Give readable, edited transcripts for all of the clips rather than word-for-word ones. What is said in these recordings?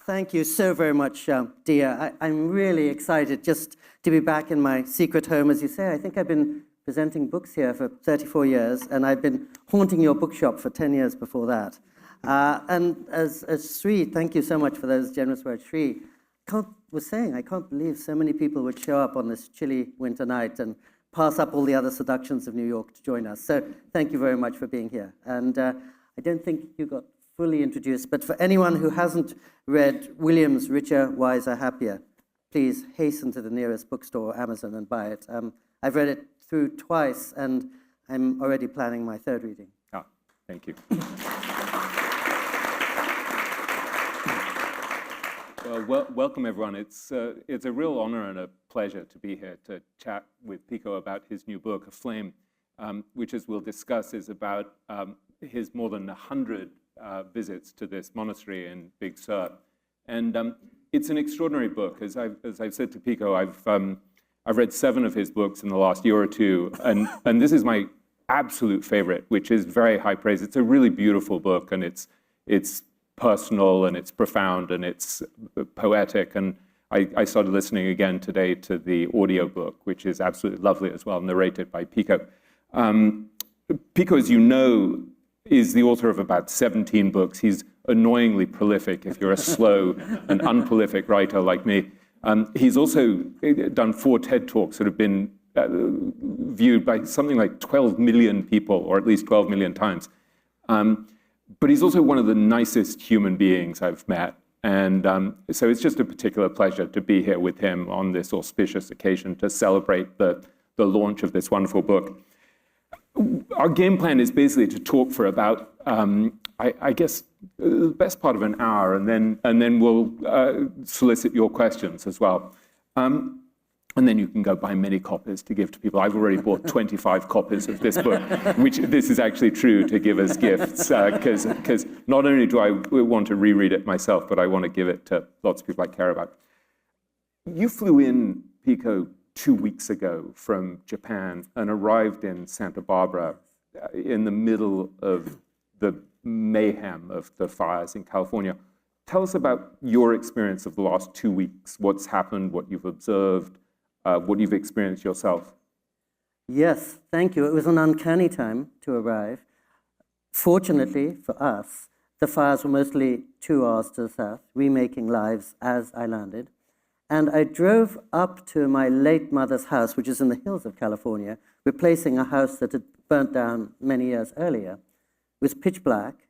Thank you so very much, Dia. I'm really excited just to be back in my secret home. As you say, I think I've been presenting books here for 34 years, and I've been haunting your bookshop for 10 years before that. And as Sri, thank you so much for those generous words. Sri was saying, I can't believe so many people would show up on this chilly winter night and pass up all the other seductions of New York to join us. So thank you very much for being here. And I don't think you got fully introduced, but for anyone who hasn't read William's Richer, Wiser, Happier, please hasten to the nearest bookstore or Amazon and buy it. I've read it through twice, and I'm already planning my third reading. Ah, thank you. Well, welcome everyone. It's a real honor and a pleasure to be here to chat with Pico about his new book, Aflame, which, as we'll discuss, is about his more than 100 visits to this monastery in Big Sur. And it's an extraordinary book. As I've said to Pico, I've read 7 of his books in the last year or two, and this is my absolute favorite, which is very high praise. It's a really beautiful book, and it's personal, and it's profound, and it's poetic. And I started listening again today to the audiobook, which is absolutely lovely as well, narrated by Pico. Pico, as you know, is the author of about 17 books. He's annoyingly prolific if you're a slow and unprolific writer like me. He's also done 4 TED Talks that have been viewed by something like 12 million people, or at least 12 million times. But he's also one of the nicest human beings I've met. And so it's just a particular pleasure to be here with him on this auspicious occasion to celebrate the launch of this wonderful book. Our game plan is basically to talk for about, I guess, the best part of an hour, and then we'll solicit your questions as well. And then you can go buy many copies to give to people. I've already bought 25 copies of this book, which this is actually true, to give as gifts, because not only do I want to reread it myself, but I want to give it to lots of people I care about. You flew in, Pico, 2 weeks ago from Japan and arrived in Santa Barbara in the middle of the mayhem of the fires in California. Tell us about your experience of the last 2 weeks, what's happened, what you've observed, what you've experienced yourself. Yes, thank you. It was an uncanny time to arrive. Fortunately for us, the fires were mostly 2 hours to the south, remaking lives as I landed. And I drove up to my late mother's house, which is in the hills of California, replacing a house that had burnt down many years earlier. It was pitch black.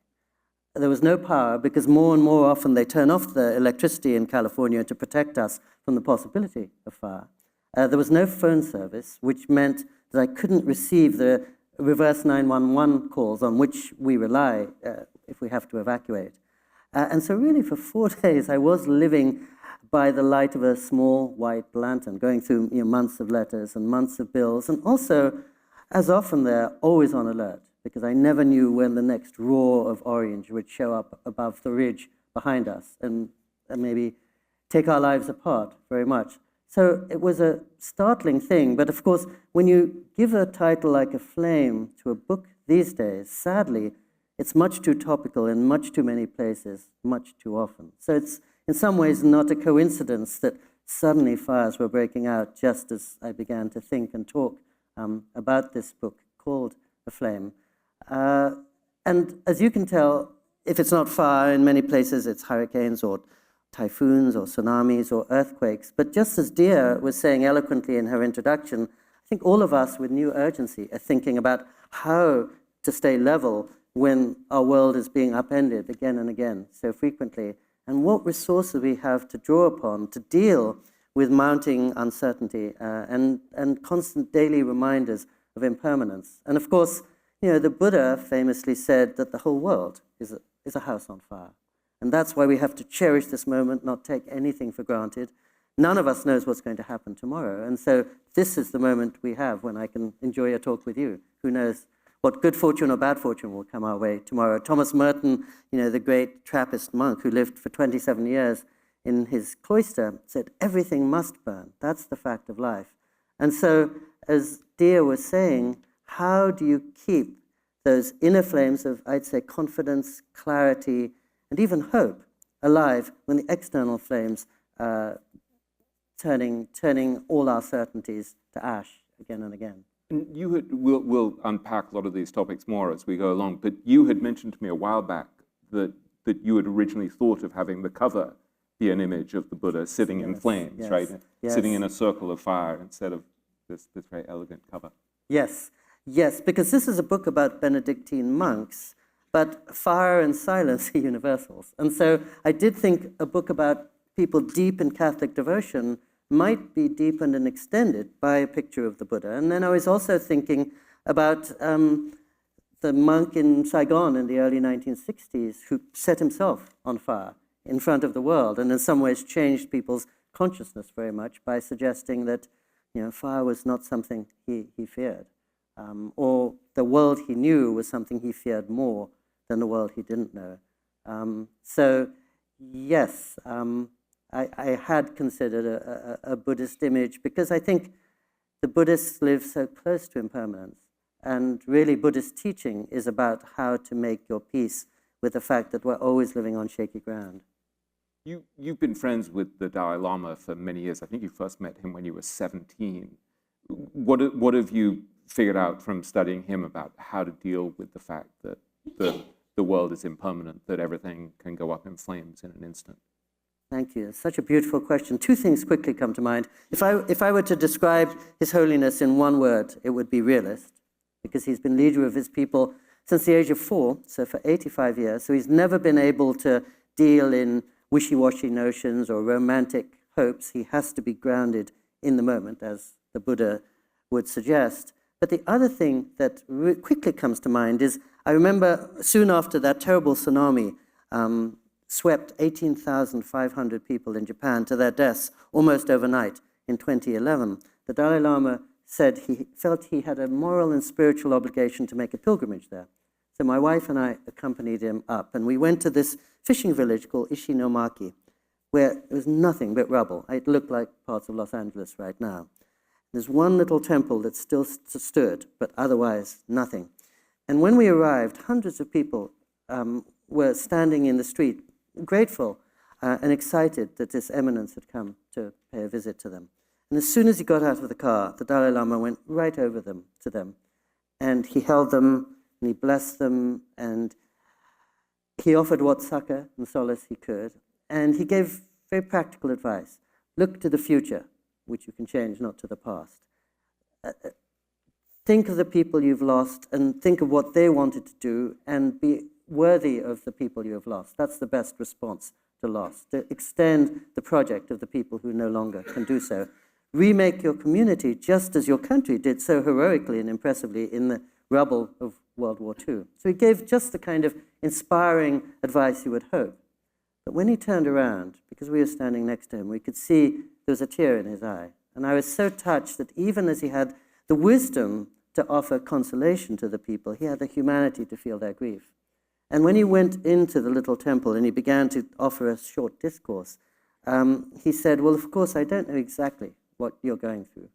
There was no power, because more and more often they turn off the electricity in California to protect us from the possibility of fire. There was no phone service, which meant that I couldn't receive the reverse 911 calls on which we rely if we have to evacuate. And so really for 4 days I was living by the light of a small white lantern, going through months of letters and months of bills, and also, as often there, always on alert, because I never knew when the next roar of orange would show up above the ridge behind us and maybe take our lives apart very much. So it was a startling thing, but of course, when you give a title like Aflame to a book these days, sadly, it's much too topical in much too many places, much too often. So it's in some ways not a coincidence that suddenly fires were breaking out just as I began to think and talk about this book called Aflame. And as you can tell, if it's not fire, in many places it's hurricanes or typhoons or tsunamis or earthquakes. But just as Dia was saying eloquently in her introduction, I think all of us with new urgency are thinking about how to stay level when our world is being upended again and again so frequently, and what resources we have to draw upon to deal with mounting uncertainty and constant daily reminders of impermanence. And of course, the Buddha famously said that the whole world is a house on fire. And that's why we have to cherish this moment, not take anything for granted. None of us knows what's going to happen tomorrow. And so this is the moment we have when I can enjoy a talk with you. Who knows what good fortune or bad fortune will come our way tomorrow. Thomas Merton, the great Trappist monk who lived for 27 years in his cloister, said, everything must burn. That's the fact of life. And so, as Dia was saying, how do you keep those inner flames of, I'd say, confidence, clarity, and even hope alive when the external flames turning all our certainties to ash again and again. And we'll unpack a lot of these topics more as we go along, but you had mentioned to me a while back that you had originally thought of having the cover be an image of the Buddha sitting in flames, yes, right? yes. Sitting in a circle of fire instead of this very elegant cover. Yes, because this is a book about Benedictine monks, but fire and silence are universals. And so I did think a book about people deep in Catholic devotion might be deepened and extended by a picture of the Buddha. And then I was also thinking about the monk in Saigon in the early 1960s who set himself on fire in front of the world, and in some ways changed people's consciousness very much by suggesting that, fire was not something he feared, or the world he knew was something he feared more than the world he didn't know. So, yes, I had considered a Buddhist image because I think the Buddhists live so close to impermanence, and really Buddhist teaching is about how to make your peace with the fact that we're always living on shaky ground. You've been friends with the Dalai Lama for many years. I think you first met him when you were 17. What have you figured out from studying him about how to deal with the fact that the world is impermanent, that everything can go up in flames in an instant? Thank you. It's such a beautiful question. Two things quickly come to mind. If I were to describe His Holiness in one word, it would be realist, because he's been leader of his people since the age of 4, so for 85 years. So he's never been able to deal in wishy-washy notions or romantic hopes. He has to be grounded in the moment, as the Buddha would suggest. But the other thing that quickly comes to mind is, I remember soon after that terrible tsunami swept 18,500 people in Japan to their deaths almost overnight in 2011, the Dalai Lama said he felt he had a moral and spiritual obligation to make a pilgrimage there. So my wife and I accompanied him up, and we went to this fishing village called Ishinomaki, where it was nothing but rubble. It looked like parts of Los Angeles right now. There's one little temple that still stood, but otherwise nothing. And when we arrived, hundreds of people were standing in the street, grateful and excited that this eminence had come to pay a visit to them. And as soon as he got out of the car, the Dalai Lama went right over to them, and he held them, and he blessed them, and he offered what succor and solace he could, and he gave very practical advice. Look to the future, which you can change, not to the past. Think of the people you've lost, and think of what they wanted to do, and be worthy of the people you have lost. That's the best response to loss, to extend the project of the people who no longer can do so. Remake your community just as your country did so heroically and impressively in the rubble of World War II. So he gave just the kind of inspiring advice you would hope. But when he turned around, because we were standing next to him, we could see there was a tear in his eye. And I was so touched that even as he had the wisdom to offer consolation to the people, he had the humanity to feel their grief. And when he went into the little temple and he began to offer a short discourse, he said, well, of course, I don't know exactly what you're going through.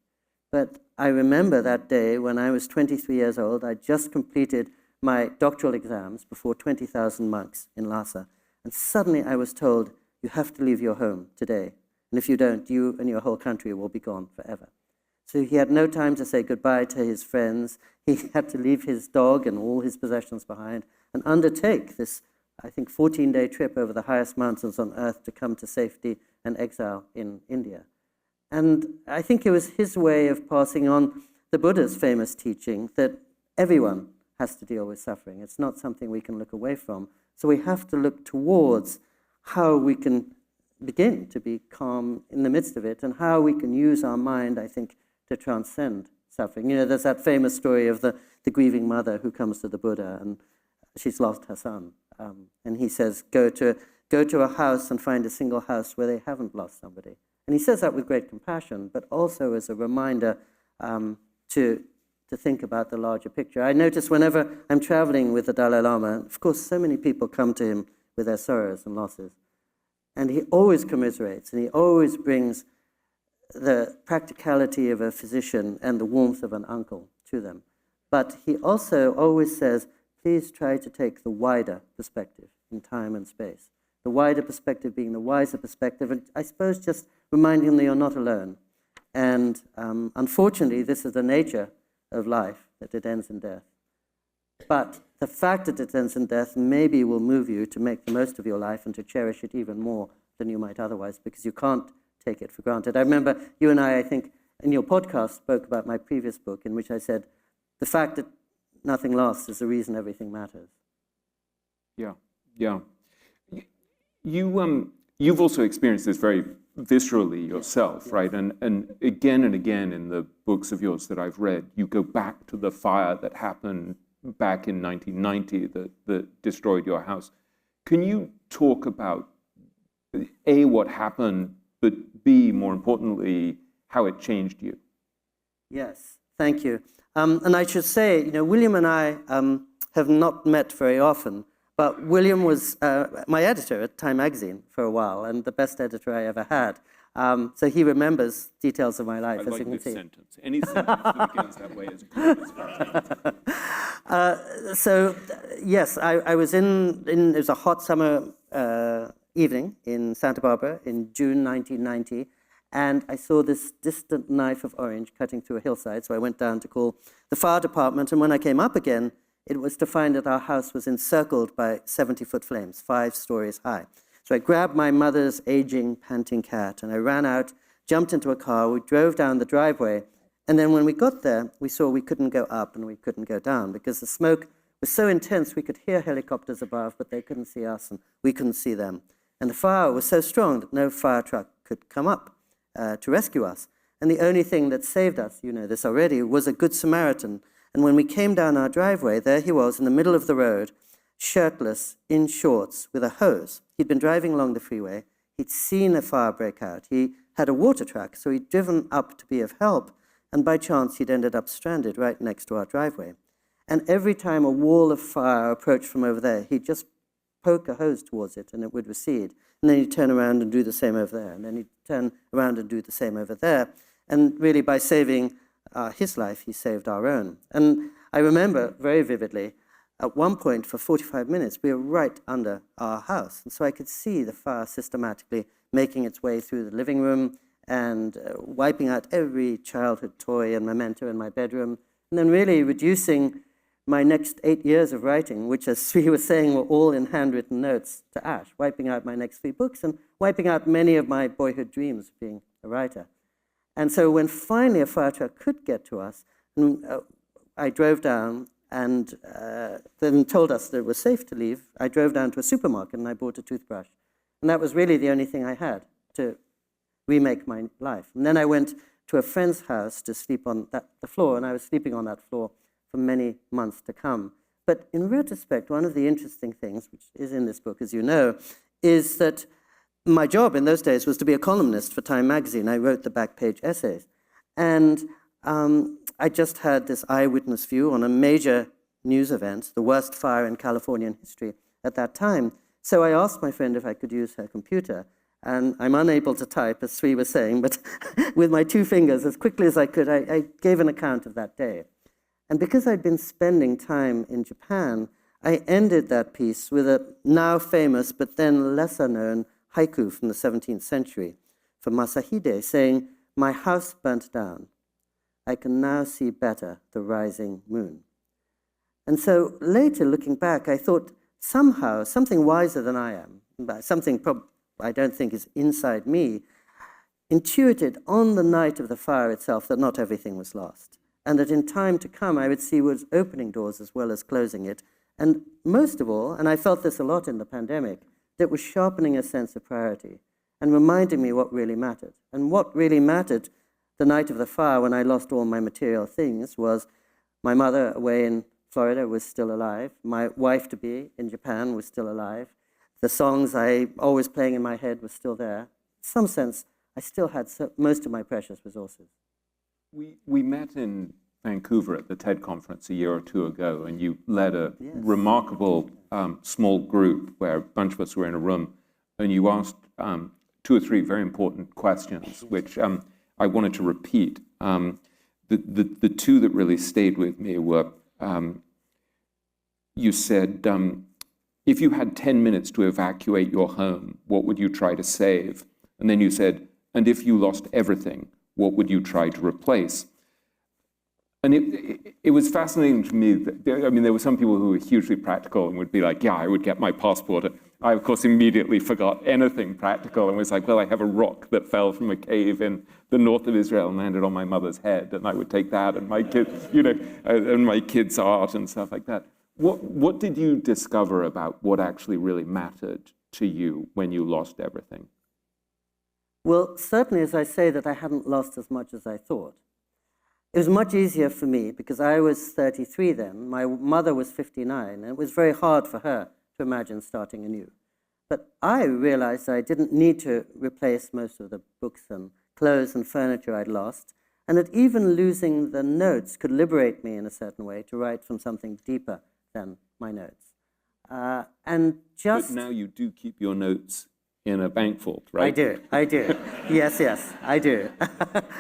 But I remember that day when I was 23 years old. I just completed my doctoral exams before 20,000 monks in Lhasa. And suddenly I was told, you have to leave your home today. And if you don't, you and your whole country will be gone forever. So he had no time to say goodbye to his friends. He had to leave his dog and all his possessions behind and undertake this, I think, 14-day trip over the highest mountains on earth to come to safety and exile in India. And I think it was his way of passing on the Buddha's famous teaching that everyone has to deal with suffering. It's not something we can look away from. So we have to look towards how we can begin to be calm in the midst of it and how we can use our mind, I think, to transcend suffering. You know, there's that famous story of the grieving mother who comes to the Buddha and she's lost her son. And he says, go to a house and find a single house where they haven't lost somebody. And he says that with great compassion, but also as a reminder to think about the larger picture. I notice whenever I'm traveling with the Dalai Lama, of course, so many people come to him with their sorrows and losses. And he always commiserates, and he always brings the practicality of a physician and the warmth of an uncle to them. But he also always says, please try to take the wider perspective in time and space. the wider perspective being the wiser perspective, and I suppose just reminding them that you're not alone. And unfortunately, this is the nature of life, that it ends in death. But the fact that it ends in death maybe will move you to make the most of your life and to cherish it even more than you might otherwise, because you can't take it for granted. I remember you and I think, in your podcast, spoke about my previous book, in which I said, the fact that nothing lasts is the reason everything matters. Yeah, yeah. You've also experienced this very viscerally yourself, right? And again in the books of yours that I've read, you go back to the fire that happened back in 1990 that destroyed your house. Can you talk about, A, what happened, but B, more importantly, how it changed you? Yes, thank you. And I should say, William and I have not met very often, but William was my editor at Time magazine for a while, and the best editor I ever had. So he remembers details of my life, as you can see. Sentence. Any sentence that begins that way is good. So, yes, I was it was a hot summer evening in Santa Barbara in June 1990, and I saw this distant knife of orange cutting through a hillside, so I went down to call the fire department, and when I came up again, it was to find that our house was encircled by 70-foot flames, 5 stories high. So I grabbed my mother's aging, panting cat, and I ran out, jumped into a car, we drove down the driveway, and then when we got there, we saw we couldn't go up and we couldn't go down because the smoke was so intense we could hear helicopters above, but they couldn't see us and we couldn't see them. And the fire was so strong that no fire truck could come up to rescue us. And the only thing that saved us, you know this already, was a good Samaritan. And when we came down our driveway, there he was in the middle of the road, shirtless, in shorts, with a hose. He'd been driving along the freeway. He'd seen a fire break out. He had a water truck, so he'd driven up to be of help. And by chance, he'd ended up stranded right next to our driveway. And every time a wall of fire approached from over there, he'd just poke a hose towards it, and it would recede. And then he'd turn around and do the same over there. And then he'd turn around and do the same over there. And really, by saving his life, he saved our own. And I remember very vividly, at one point for 45 minutes, we were right under our house. And so I could see the fire systematically making its way through the living room and wiping out every childhood toy and memento in my bedroom, and then really reducing my next 8 years of writing, which, as Sri was saying, were all in handwritten notes, to ash, wiping out my next 3 books and wiping out many of my boyhood dreams of being a writer. And so when finally a fire truck could get to us, I drove down and then told us that it was safe to leave. I drove down to a supermarket and I bought a toothbrush. And that was really the only thing I had to remake my life. And then I went to a friend's house to sleep on the floor, and I was sleeping on that floor for many months to come. But in retrospect, one of the interesting things, which is in this book, as you know, is that my job in those days was to be a columnist for Time magazine. I wrote the back page essays. And I just had this eyewitness view on a major news event, the worst fire in Californian history at that time. So I asked my friend if I could use her computer. And I'm unable to type, as Sri was saying, but with my 2 fingers, as quickly as I could, I gave an account of that day. And because I'd been spending time in Japan, I ended that piece with a now famous but then lesser known haiku from the 17th century from Masahide saying, "My house burnt down. I can now see better the rising moon." And so later, looking back, I thought somehow something wiser than I am, something I don't think is inside me, intuited on the night of the fire itself that not everything was lost, and that in time to come I would see was opening doors as well as closing it. And most of all, and I felt this a lot in the pandemic, that was sharpening a sense of priority and reminding me what really mattered. And what really mattered the night of the fire when I lost all my material things was my mother away in Florida was still alive, my wife-to-be in Japan was still alive, the songs I always playing in my head were still there. In some sense, I still had most of my precious resources. We met in Vancouver at the TED conference a year or 2 ago, and you led a remarkable small group where a bunch of us were in a room, and you asked 2 or 3 very important questions, which I wanted to repeat. The 2 that really stayed with me were, you said, if you had 10 minutes to evacuate your home, what would you try to save? And then you said, and if you lost everything, what would you try to replace? And it was fascinating to me. I mean, there were some people who were hugely practical and would be like, yeah, I would get my passport. I, of course, immediately forgot anything practical and was like, well, I have a rock that fell from a cave in the north of Israel and landed on my mother's head, and I would take that and my kid, and my kids' art and stuff like that. What did you discover about what actually really mattered to you when you lost everything? Well, certainly, as I say, that I hadn't lost as much as I thought. It was much easier for me because I was 33 then. My mother was 59, and it was very hard for her to imagine starting anew. But I realized I didn't need to replace most of the books and clothes and furniture I'd lost, and that even losing the notes could liberate me in a certain way to write from something deeper than my notes. But now you do keep your notes in a bank vault, right? I do. Yes, I do.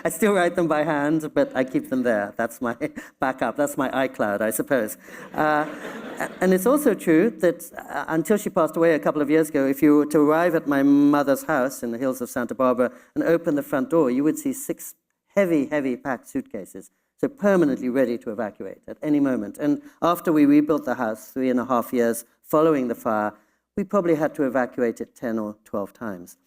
I still write them by hand, but I keep them there. That's my backup. That's my iCloud, I suppose. And it's also true that until she passed away a couple of years ago, if you were to arrive at my mother's house in the hills of Santa Barbara and open the front door, you would see 6 heavy packed suitcases, so permanently ready to evacuate at any moment. And after we rebuilt the house 3.5 years following the fire, we probably had to evacuate it 10 or 12 times.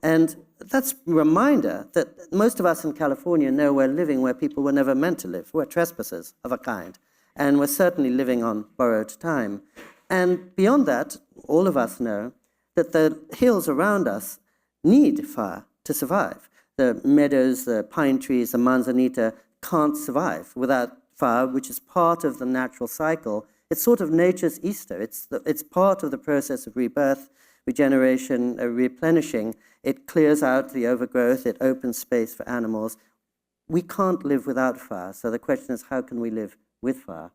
And that's a reminder that most of us in California know we're living where people were never meant to live. We're trespassers of a kind. And we're certainly living on borrowed time. And beyond that, all of us know that the hills around us need fire to survive. The meadows, the pine trees, the manzanita can't survive without fire, which is part of the natural cycle. It's sort of nature's Easter. It's part of the process of rebirth, regeneration, replenishing. It clears out the overgrowth. It opens space for animals. We can't live without fire. So the question is, how can we live with fire?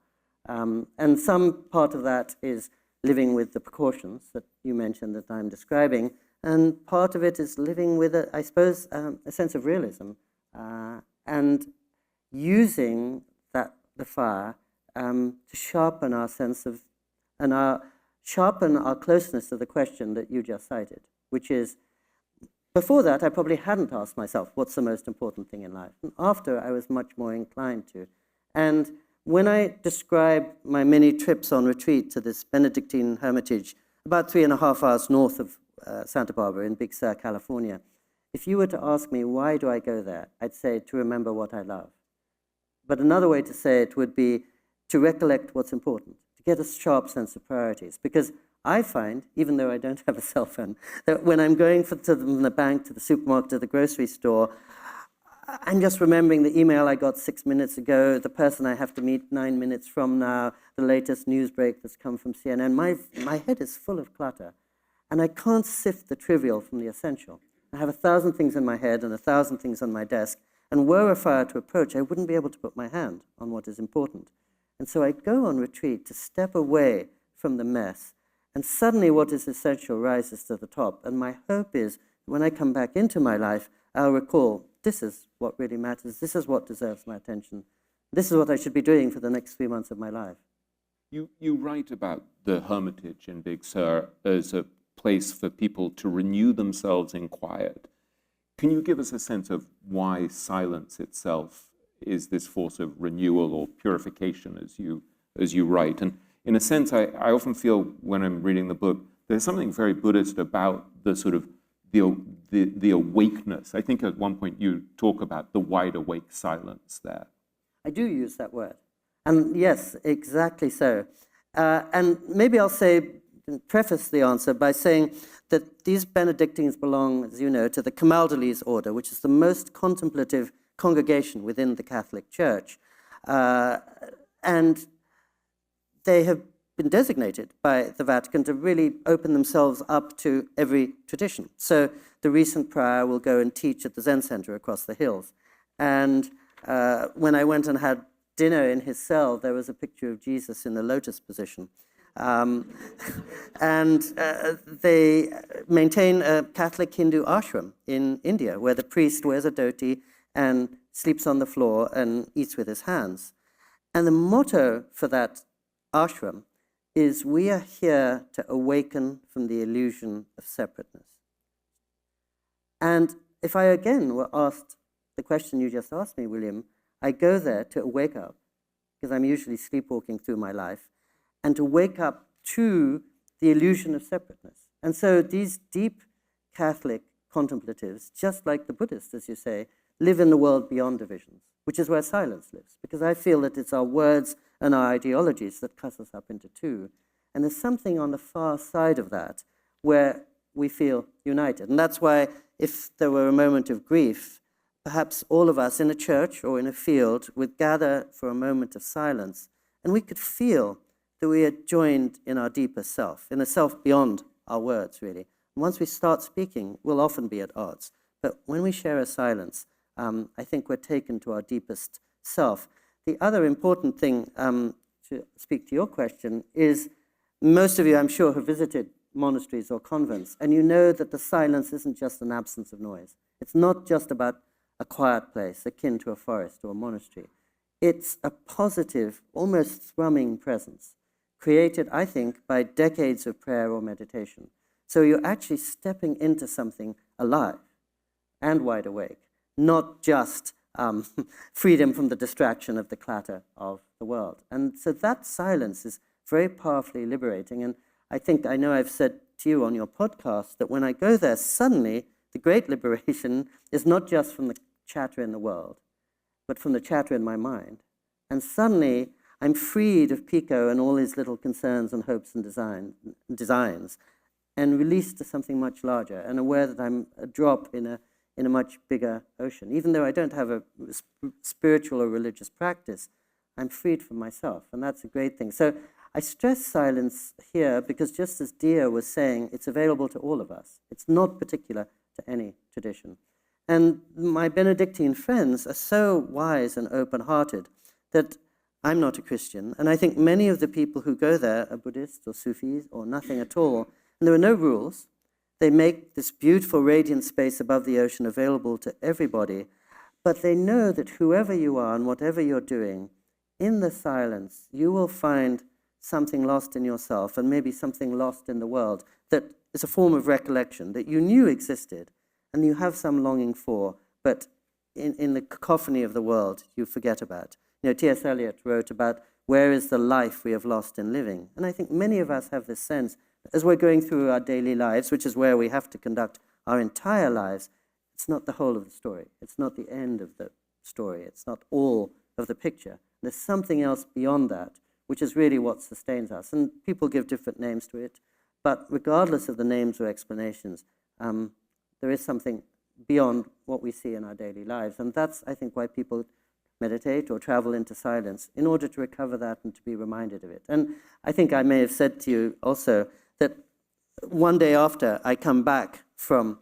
And some part of that is living with the precautions that you mentioned that I'm describing. And part of it is living with, I suppose, a sense of realism and using the fire to sharpen our sense of, and sharpen our closeness to the question that you just cited, which is, before that, I probably hadn't asked myself, what's the most important thing in life? And after, I was much more inclined to. And when I describe my many trips on retreat to this Benedictine hermitage, about 3.5 hours north of Santa Barbara in Big Sur, California, if you were to ask me, why do I go there? I'd say, to remember what I love. But another way to say it would be to recollect what's important, to get a sharp sense of priorities. Because I find, even though I don't have a cell phone, that when I'm going from the bank to the supermarket to the grocery store, I'm just remembering the email I got 6 minutes ago, the person I have to meet 9 minutes from now, the latest news break that's come from CNN. My head is full of clutter, and I can't sift the trivial from the essential. I have 1,000 things in my head and 1,000 things on my desk, and were a fire to approach, I wouldn't be able to put my hand on what is important. And so I go on retreat to step away from the mess, and suddenly what is essential rises to the top. And my hope is, when I come back into my life, I'll recall, this is what really matters, this is what deserves my attention, this is what I should be doing for the next 3 months of my life. You write about the Hermitage in Big Sur as a place for people to renew themselves in quiet. Can you give us a sense of why silence itself is this force of renewal or purification, as you write? And in a sense, I often feel when I'm reading the book, there's something very Buddhist about the sort of the awakeness. I think at one point you talk about the wide awake silence there. I do use that word. And yes, exactly so. And maybe I'll preface the answer by saying that these Benedictines belong, as you know, to the Camaldolese order, which is the most contemplative congregation within the Catholic Church. And they have been designated by the Vatican to really open themselves up to every tradition. So the recent prior will go and teach at the Zen Center across the hills. And when I went and had dinner in his cell, there was a picture of Jesus in the lotus position. And they maintain a Catholic Hindu ashram in India, where the priest wears a dhoti and sleeps on the floor and eats with his hands. And the motto for that ashram is we are here to awaken from the illusion of separateness. And if I again were asked the question you just asked me, William, I go there to wake up, because I'm usually sleepwalking through my life, and to wake up to the illusion of separateness. And so these deep Catholic contemplatives, just like the Buddhists, as you say, live in the world beyond divisions, which is where silence lives, because I feel that it's our words and our ideologies that cut us up into two. And there's something on the far side of that where we feel united. And that's why if there were a moment of grief, perhaps all of us in a church or in a field would gather for a moment of silence, and we could feel that we are joined in our deeper self, in a self beyond our words, really. And once we start speaking, we'll often be at odds. But when we share a silence, I think we're taken to our deepest self. The other important thing, to speak to your question, is most of you, I'm sure, have visited monasteries or convents, and you know that the silence isn't just an absence of noise. It's not just about a quiet place akin to a forest or a monastery. It's a positive, almost thrumming presence created, I think, by decades of prayer or meditation. So you're actually stepping into something alive and wide awake, not just freedom from the distraction of the clatter of the world. And so that silence is very powerfully liberating. And I know I've said to you on your podcast that when I go there, suddenly the great liberation is not just from the chatter in the world, but from the chatter in my mind. And suddenly I'm freed of Pico and all his little concerns and hopes and designs, and released to something much larger, and aware that I'm a drop in a much bigger ocean. Even though I don't have a spiritual or religious practice, I'm freed from myself, and that's a great thing. So I stress silence here because, just as Dia was saying, it's available to all of us. It's not particular to any tradition. And my Benedictine friends are so wise and open-hearted that I'm not a Christian, and I think many of the people who go there are Buddhists or Sufis or nothing at all, and there are no rules. They make this beautiful radiant space above the ocean available to everybody, but they know that whoever you are and whatever you're doing, in the silence, you will find something lost in yourself and maybe something lost in the world that is a form of recollection that you knew existed and you have some longing for, but in the cacophony of the world, you forget about. You know, T.S. Eliot wrote about where is the life we have lost in living. And I think many of us have this sense as we're going through our daily lives, which is where we have to conduct our entire lives. It's not the whole of the story. It's not the end of the story. It's not all of the picture. There's something else beyond that, which is really what sustains us. And people give different names to it. But regardless of the names or explanations, there is something beyond what we see in our daily lives. And that's, I think, why people meditate or travel into silence, in order to recover that and to be reminded of it. And I think I may have said to you also that one day after I come back from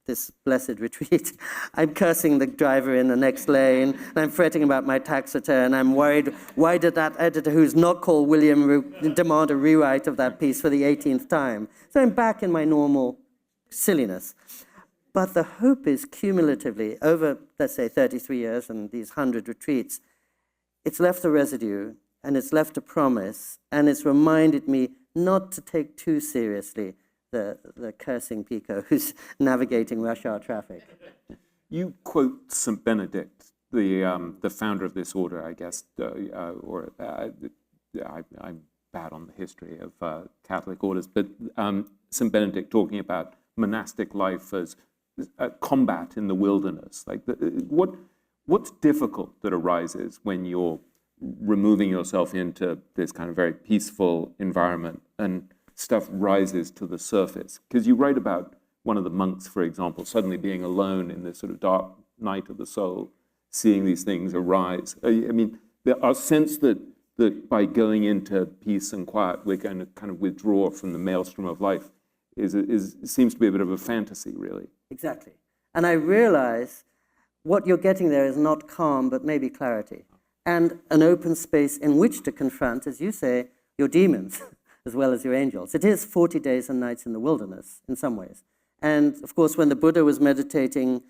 this blessed retreat, I'm cursing the driver in the next lane, and I'm fretting about my tax return. I'm worried, why did that editor, who's not called William, demand a rewrite of that piece for the 18th time? So I'm back in my normal silliness. But the hope is cumulatively, over, let's say, 33 years and these 100 retreats, it's left a residue, and it's left a promise, and it's reminded me not to take too seriously the cursing Pico who's navigating rush hour traffic. You quote St. Benedict, the founder of this order, I guess, I'm bad on the history of Catholic orders, but St. Benedict talking about monastic life as combat in the wilderness. Like, what's difficult that arises when you're removing yourself into this kind of very peaceful environment and stuff rises to the surface? Because you write about one of the monks, for example, suddenly being alone in this sort of dark night of the soul, seeing these things arise. I mean, our sense that by going into peace and quiet, we're going to kind of withdraw from the maelstrom of life seems to be a bit of a fantasy, really. Exactly. And I realize what you're getting there is not calm, but maybe clarity, and an open space in which to confront, as you say, your demons as well as your angels. It is 40 days and nights in the wilderness in some ways. And of course, when the Buddha was meditating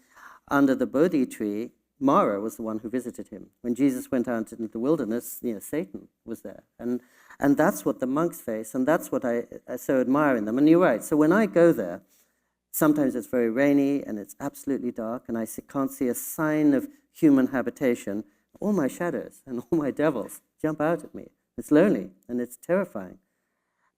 under the Bodhi tree, Mara was the one who visited him. When Jesus went out into the wilderness, Satan was there. And that's what the monks face, and that's what I so admire in them. And you're right. So when I go there, sometimes it's very rainy and it's absolutely dark, and I can't see a sign of human habitation. All my shadows and all my devils jump out at me. It's lonely and it's terrifying.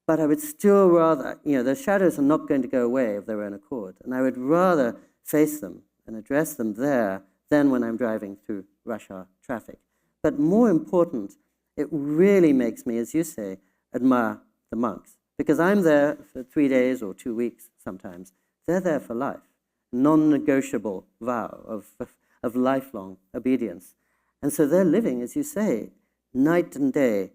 But I would still rather, the shadows are not going to go away of their own accord. And I would rather face them and address them there than when I'm driving through rush hour traffic. But more important, it really makes me, as you say, admire the monks. Because I'm there for 3 days or 2 weeks sometimes. They're there for life. Non-negotiable vow of lifelong obedience. And so they're living, as you say, night and day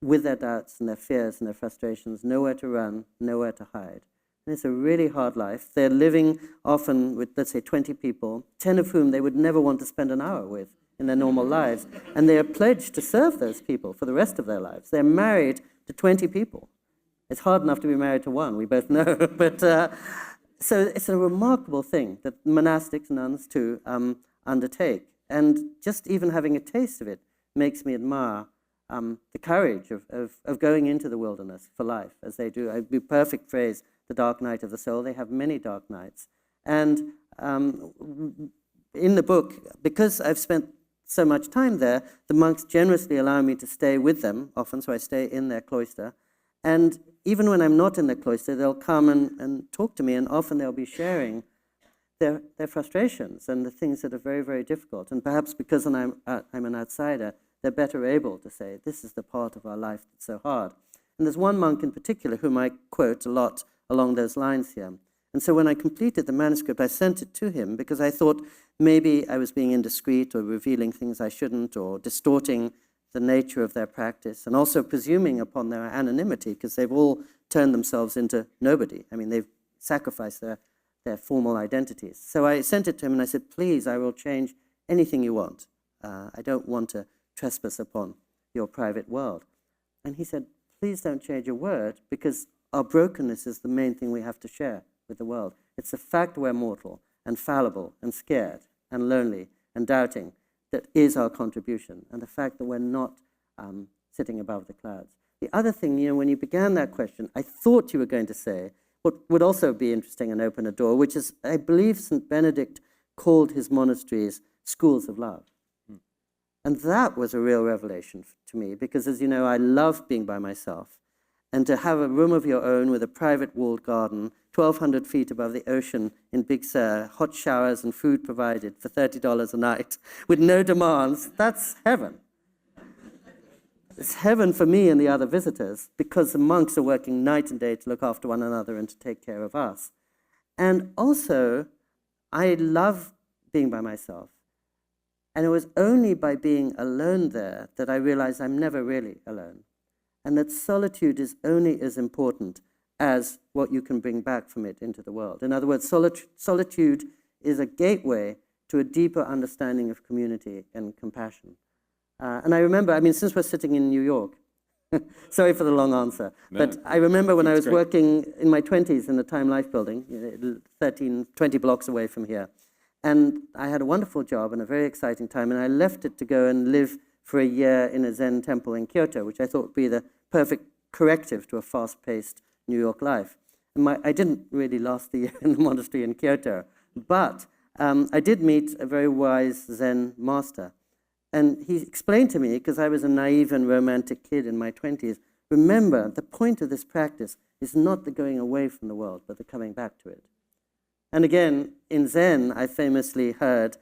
with their doubts and their fears and their frustrations, nowhere to run, nowhere to hide. And it's a really hard life. They're living often with, let's say, 20 people, 10 of whom they would never want to spend an hour with in their normal lives. And they are pledged to serve those people for the rest of their lives. They're married to 20 people. It's hard enough to be married to one, we both know. But so it's a remarkable thing that monastics, nuns too, undertake. And just even having a taste of it makes me admire the courage of going into the wilderness for life, as they do. The perfect phrase, the dark night of the soul. They have many dark nights. And in the book, because I've spent so much time there, the monks generously allow me to stay with them often, so I stay in their cloister. And even when I'm not in the cloister, they'll come and talk to me, and often they'll be sharing their frustrations and the things that are very, very difficult. And perhaps because I'm an outsider, they're better able to say, this is the part of our life that's so hard. And there's one monk in particular whom I quote a lot along those lines here. And so when I completed the manuscript, I sent it to him because I thought maybe I was being indiscreet or revealing things I shouldn't or distorting the nature of their practice and also presuming upon their anonymity because they've all turned themselves into nobody. I mean, they've sacrificed their formal identities. So I sent it to him and I said, please, I will change anything you want. I don't want to trespass upon your private world. And he said, please don't change a word because our brokenness is the main thing we have to share with the world. It's the fact we're mortal and fallible and scared and lonely and doubting that is our contribution, and the fact that we're not sitting above the clouds. The other thing, when you began that question, I thought you were going to say what would also be interesting and open a door, which is, I believe St. Benedict called his monasteries schools of love. And that was a real revelation to me, because as you know, I love being by myself. And to have a room of your own with a private walled garden, 1,200 feet above the ocean in Big Sur, hot showers and food provided for $30 a night, with no demands, that's heaven. It's heaven for me and the other visitors, because the monks are working night and day to look after one another and to take care of us. And also, I love being by myself. And it was only by being alone there that I realized I'm never really alone. And that solitude is only as important as what you can bring back from it into the world. In other words, solitude is a gateway to a deeper understanding of community and compassion. And I remember, since we're sitting in New York, sorry for the long answer, but I remember when I was working in my 20s in the Time Life building, 20 blocks away from here. And I had a wonderful job and a very exciting time, and I left it to go and live for a year in a Zen temple in Kyoto, which I thought would be the perfect corrective to a fast-paced New York life. And I didn't really last the year in the monastery in Kyoto, but I did meet a very wise Zen master. And he explained to me, because I was a naive and romantic kid in my 20s, remember, the point of this practice is not the going away from the world, but the coming back to it. And again, in Zen, I famously heard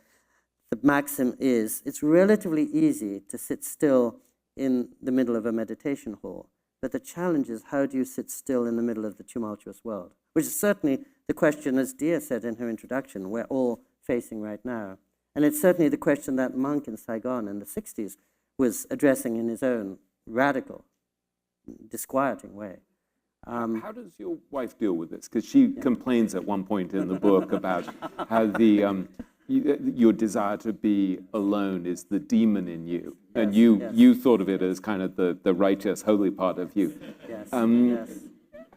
the maxim is, it's relatively easy to sit still in the middle of a meditation hall, but the challenge is, how do you sit still in the middle of the tumultuous world? Which is certainly the question, as Dia said in her introduction, we're all facing right now. And it's certainly the question that monk in Saigon in the 60s was addressing in his own radical, disquieting way. How does your wife deal with this? Because she complains at one point in the book about how your desire to be alone is the demon in you, and you thought of it as kind of the righteous, holy part of you.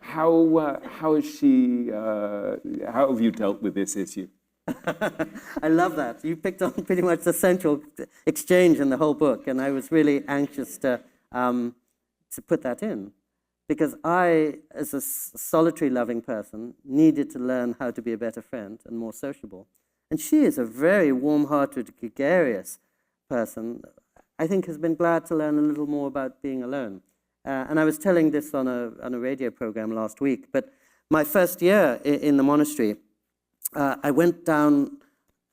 How has she? How have you dealt with this issue? I love that. You picked on pretty much the central exchange in the whole book, and I was really anxious to put that in. Because I, as a solitary loving person, needed to learn how to be a better friend and more sociable. And she is a very warm-hearted, gregarious person, I think has been glad to learn a little more about being alone. And I was telling this on a radio program last week, but my first year in the monastery, I went down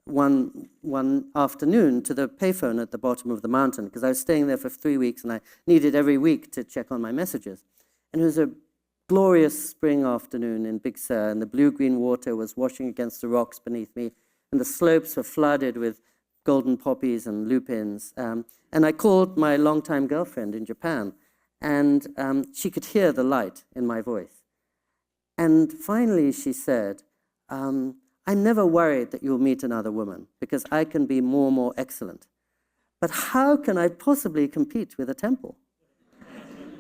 one afternoon to the payphone at the bottom of the mountain, because I was staying there for 3 weeks and I needed every week to check on my messages. And it was a glorious spring afternoon in Big Sur, and the blue-green water was washing against the rocks beneath me, and the slopes were flooded with golden poppies and lupins. And I called my longtime girlfriend in Japan, and she could hear the light in my voice. And finally she said, I'm never worried that you'll meet another woman, because I can be more excellent. But how can I possibly compete with a temple?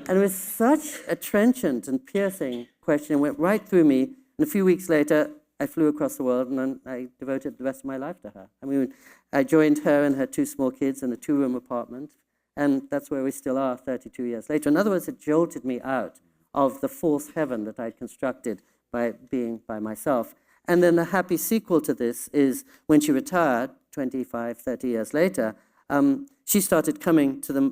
And it was such a trenchant and piercing question. It went right through me. And a few weeks later, I flew across the world, and then I devoted the rest of my life to her. I mean, I joined her and her 2 small kids in a 2-room apartment, and that's where we still are 32 years later. In other words, it jolted me out of the false heaven that I'd constructed by being by myself. And then the happy sequel to this is when she retired 25, 30 years later, she started coming to the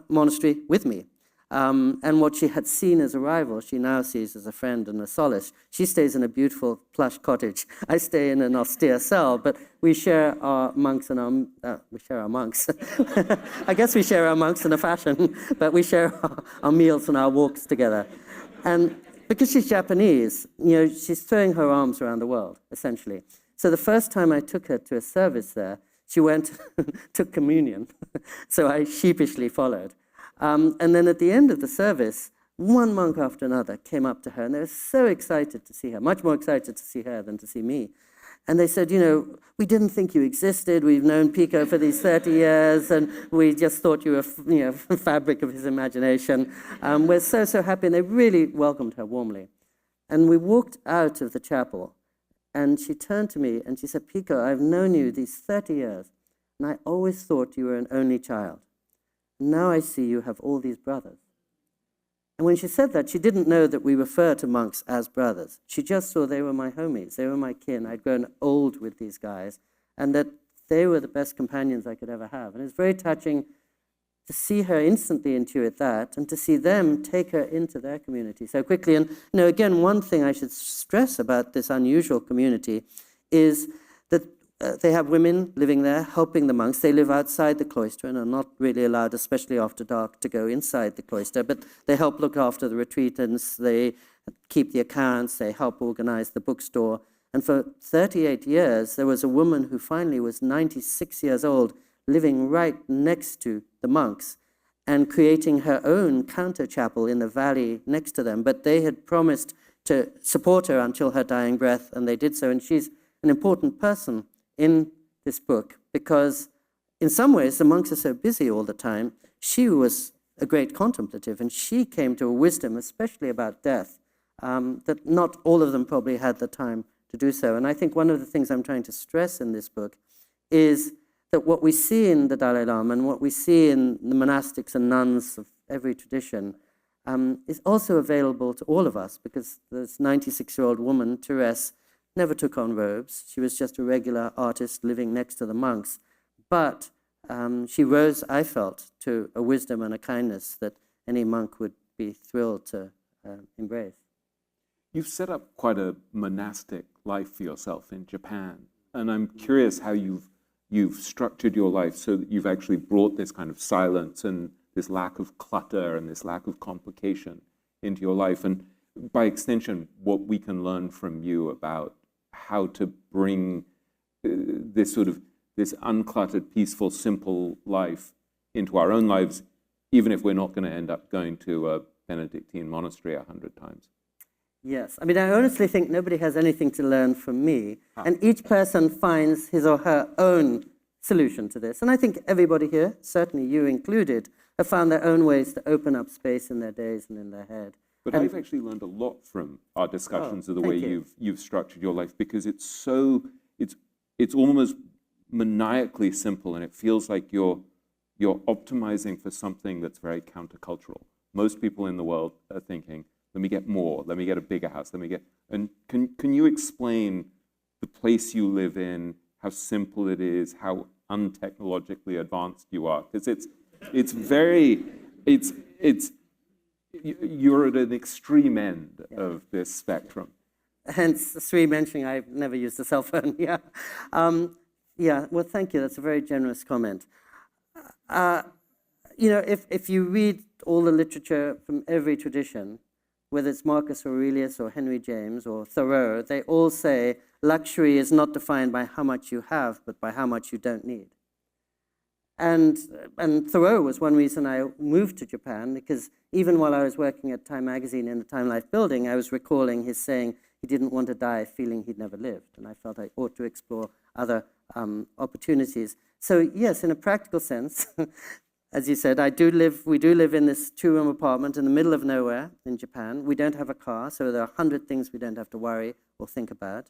monastery with me. And what she had seen as a rival, she now sees as a friend and a solace. She stays in a beautiful plush cottage. I stay in an austere cell, but we share our monks and we share our monks. I guess we share our monks in a fashion, but we share our meals and our walks together. And because she's Japanese, she's throwing her arms around the world, essentially. So the first time I took her to a service there, she went, took communion. So I sheepishly followed. And then at the end of the service, one monk after another came up to her, and they were so excited to see her, much more excited to see her than to see me. And they said, we didn't think you existed. We've known Pico for these 30 years, and we just thought you were, fabric of his imagination. We're so happy. And they really welcomed her warmly. And we walked out of the chapel, and she turned to me and she said, Pico, I've known you these 30 years, and I always thought you were an only child. Now I see you have all these brothers. And when she said that, she didn't know that we refer to monks as brothers. She just saw they were my homies, they were my kin. I'd grown old with these guys, and that they were the best companions I could ever have. And it's very touching to see her instantly intuit that, and to see them take her into their community so quickly. And again, one thing I should stress about this unusual community is that they have women living there, helping the monks. They live outside the cloister and are not really allowed, especially after dark, to go inside the cloister. But they help look after the retreatants. They keep the accounts. They help organize the bookstore. And for 38 years, there was a woman who finally was 96 years old, living right next to the monks and creating her own counter chapel in the valley next to them. But they had promised to support her until her dying breath, and they did so. And she's an important person in this book, because in some ways the monks are so busy all the time. She was a great contemplative, and she came to a wisdom, especially about death, that not all of them probably had the time to do so. And I think one of the things I'm trying to stress in this book is that what we see in the Dalai Lama and what we see in the monastics and nuns of every tradition is also available to all of us, because this 96-year-old woman, Therese, never took on robes. She was just a regular artist living next to the monks. But she rose, I felt, to a wisdom and a kindness that any monk would be thrilled to embrace. You've set up quite a monastic life for yourself in Japan. And I'm curious how you've structured your life so that you've actually brought this kind of silence and this lack of clutter and this lack of complication into your life. And by extension, what we can learn from you about how to bring this uncluttered, peaceful, simple life into our own lives, even if we're not going to end up going to a Benedictine monastery 100 times. Yes. I mean, I honestly think nobody has anything to learn from me, and each person finds his or her own solution to this. And I think everybody here, certainly you included, have found their own ways to open up space in their days and in their head. But I've actually learned a lot from our discussions of the way you've structured your life, because it's it's almost maniacally simple, and it feels like you're optimizing for something that's very countercultural. Most people in the world are thinking, let me get more, let me get a bigger house, let me get, and can you explain the place you live in, how simple it is, how untechnologically advanced you are? Because you're at an extreme end of this spectrum. Hence, Sri mentioning I've never used a cell phone. Yeah. Well, thank you. That's a very generous comment. If you read all the literature from every tradition, whether it's Marcus Aurelius or Henry James or Thoreau, they all say luxury is not defined by how much you have, but by how much you don't need. And Thoreau was one reason I moved to Japan, because even while I was working at Time Magazine in the Time Life building, I was recalling his saying he didn't want to die feeling he'd never lived. And I felt I ought to explore other opportunities. So yes, in a practical sense, as you said, we do live in this 2-room apartment in the middle of nowhere in Japan. We don't have a car, so there are 100 things we don't have to worry or think about.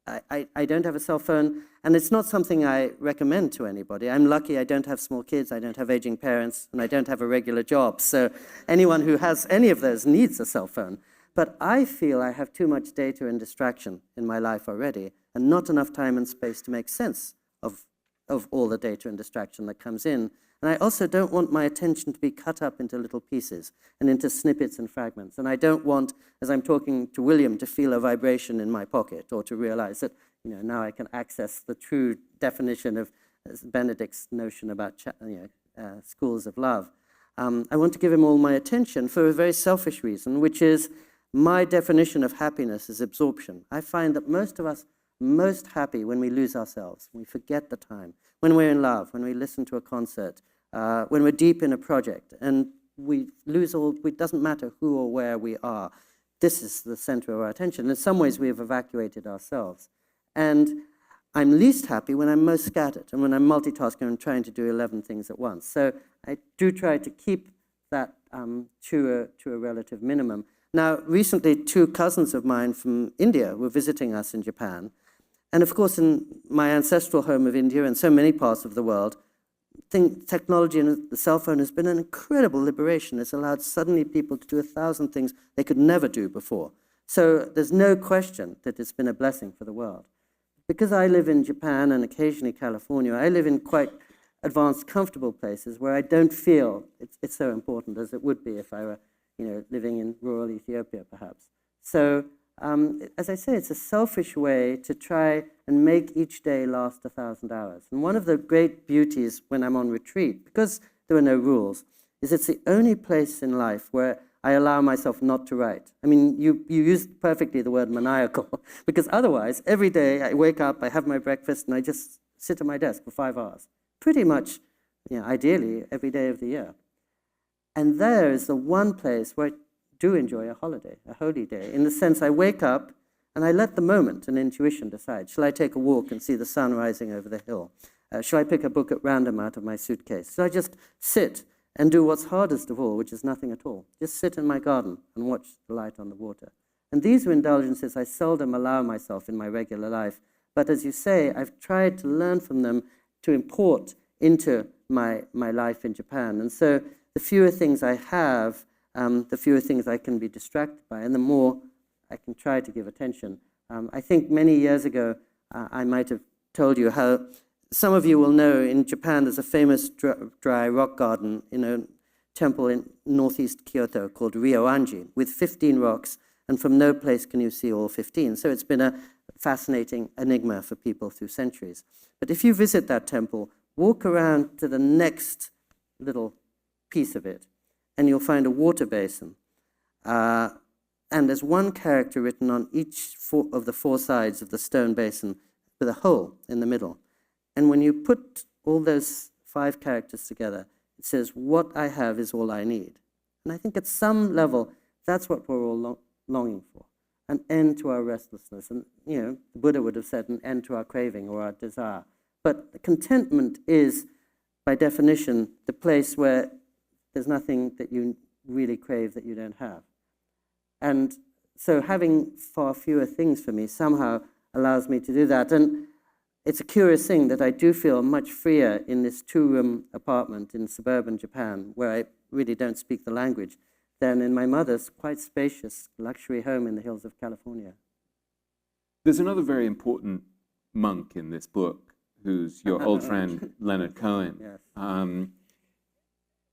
I don't have a cell phone, and it's not something I recommend to anybody. I'm lucky I don't have small kids, I don't have aging parents, and I don't have a regular job. So anyone who has any of those needs a cell phone. But I feel I have too much data and distraction in my life already, and not enough time and space to make sense of all the data and distraction that comes in. And I also don't want my attention to be cut up into little pieces and into snippets and fragments. And I don't want, as I'm talking to William, to feel a vibration in my pocket or to realize that now I can access the true definition of Benedict's notion about schools of love. I want to give him all my attention for a very selfish reason, which is my definition of happiness is absorption. I find that most of us most happy when we lose ourselves, when we forget the time, when we're in love, when we listen to a concert, when we're deep in a project, and we lose all, it doesn't matter who or where we are. This is the center of our attention. In some ways, we have evacuated ourselves. And I'm least happy when I'm most scattered and when I'm multitasking and trying to do 11 things at once. So I do try to keep that to a relative minimum. Now, recently, 2 cousins of mine from India were visiting us in Japan. And of course, in my ancestral home of India and so many parts of the world, technology and the cell phone has been an incredible liberation. It's allowed suddenly people to do 1,000 things they could never do before. So there's no question that it's been a blessing for the world. Because I live in Japan and occasionally California, I live in quite advanced, comfortable places where I don't feel it's so important as it would be if I were living in rural Ethiopia, perhaps. So as I say, it's a selfish way to try and make each day last 1,000 hours. And one of the great beauties when I'm on retreat, because there are no rules, is it's the only place in life where I allow myself not to write. I mean, you used perfectly the word maniacal, because otherwise, every day I wake up, I have my breakfast, and I just sit at my desk for 5 hours. Pretty much, ideally, every day of the year. And there is the one place where I do enjoy a holiday, a holy day, in the sense I wake up and I let the moment and intuition decide. Shall I take a walk and see the sun rising over the hill? Shall I pick a book at random out of my suitcase? Shall I just sit and do what's hardest of all, which is nothing at all? Just sit in my garden and watch the light on the water. And these are indulgences I seldom allow myself in my regular life. But as you say, I've tried to learn from them to import into my life in Japan. And so the fewer things I have, the fewer things I can be distracted by, and the more I can try to give attention. I think many years ago, I might have told you how some of you will know in Japan there's a famous dry rock garden in a temple in northeast Kyoto called Ryoanji with 15 rocks, and from no place can you see all 15. So it's been a fascinating enigma for people through centuries. But if you visit that temple, walk around to the next little piece of it, and you'll find a water basin. And there's one character written on each of the 4 sides of the stone basin with a hole in the middle. And when you put all those 5 characters together, it says, "What I have is all I need." And I think at some level, that's what we're all longing for, an end to our restlessness. And, the Buddha would have said an end to our craving or our desire. But contentment is, by definition, the place where there's nothing that you really crave that you don't have. And so having far fewer things for me somehow allows me to do that. And it's a curious thing that I do feel much freer in this two-room apartment in suburban Japan, where I really don't speak the language, than in my mother's quite spacious luxury home in the hills of California. There's another very important monk in this book, who's your old friend, Leonard Cohen. Yes.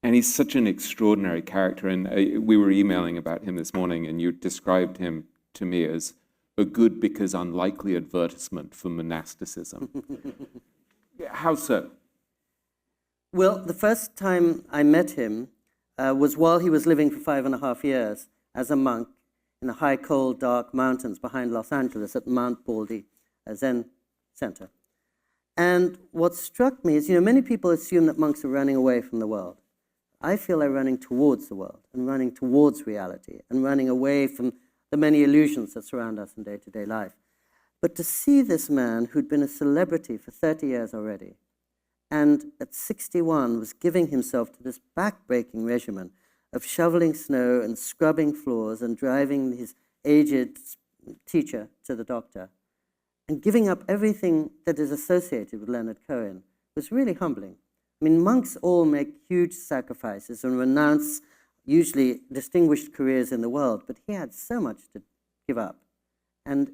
And he's such an extraordinary character. And we were emailing about him this morning, and you described him to me as a good because unlikely advertisement for monasticism. How so? Well, the first time I met him was while he was living for 5.5 years as a monk in the high, cold, dark mountains behind Los Angeles at Mount Baldy, a Zen center. And what struck me is, many people assume that monks are running away from the world. I feel they're running towards the world and running towards reality and running away from the many illusions that surround us in day-to-day life. But to see this man who'd been a celebrity for 30 years already, and at 61 was giving himself to this back-breaking regimen of shoveling snow and scrubbing floors and driving his aged teacher to the doctor, and giving up everything that is associated with Leonard Cohen, was really humbling. I mean, monks all make huge sacrifices and renounce usually distinguished careers in the world, but he had so much to give up. And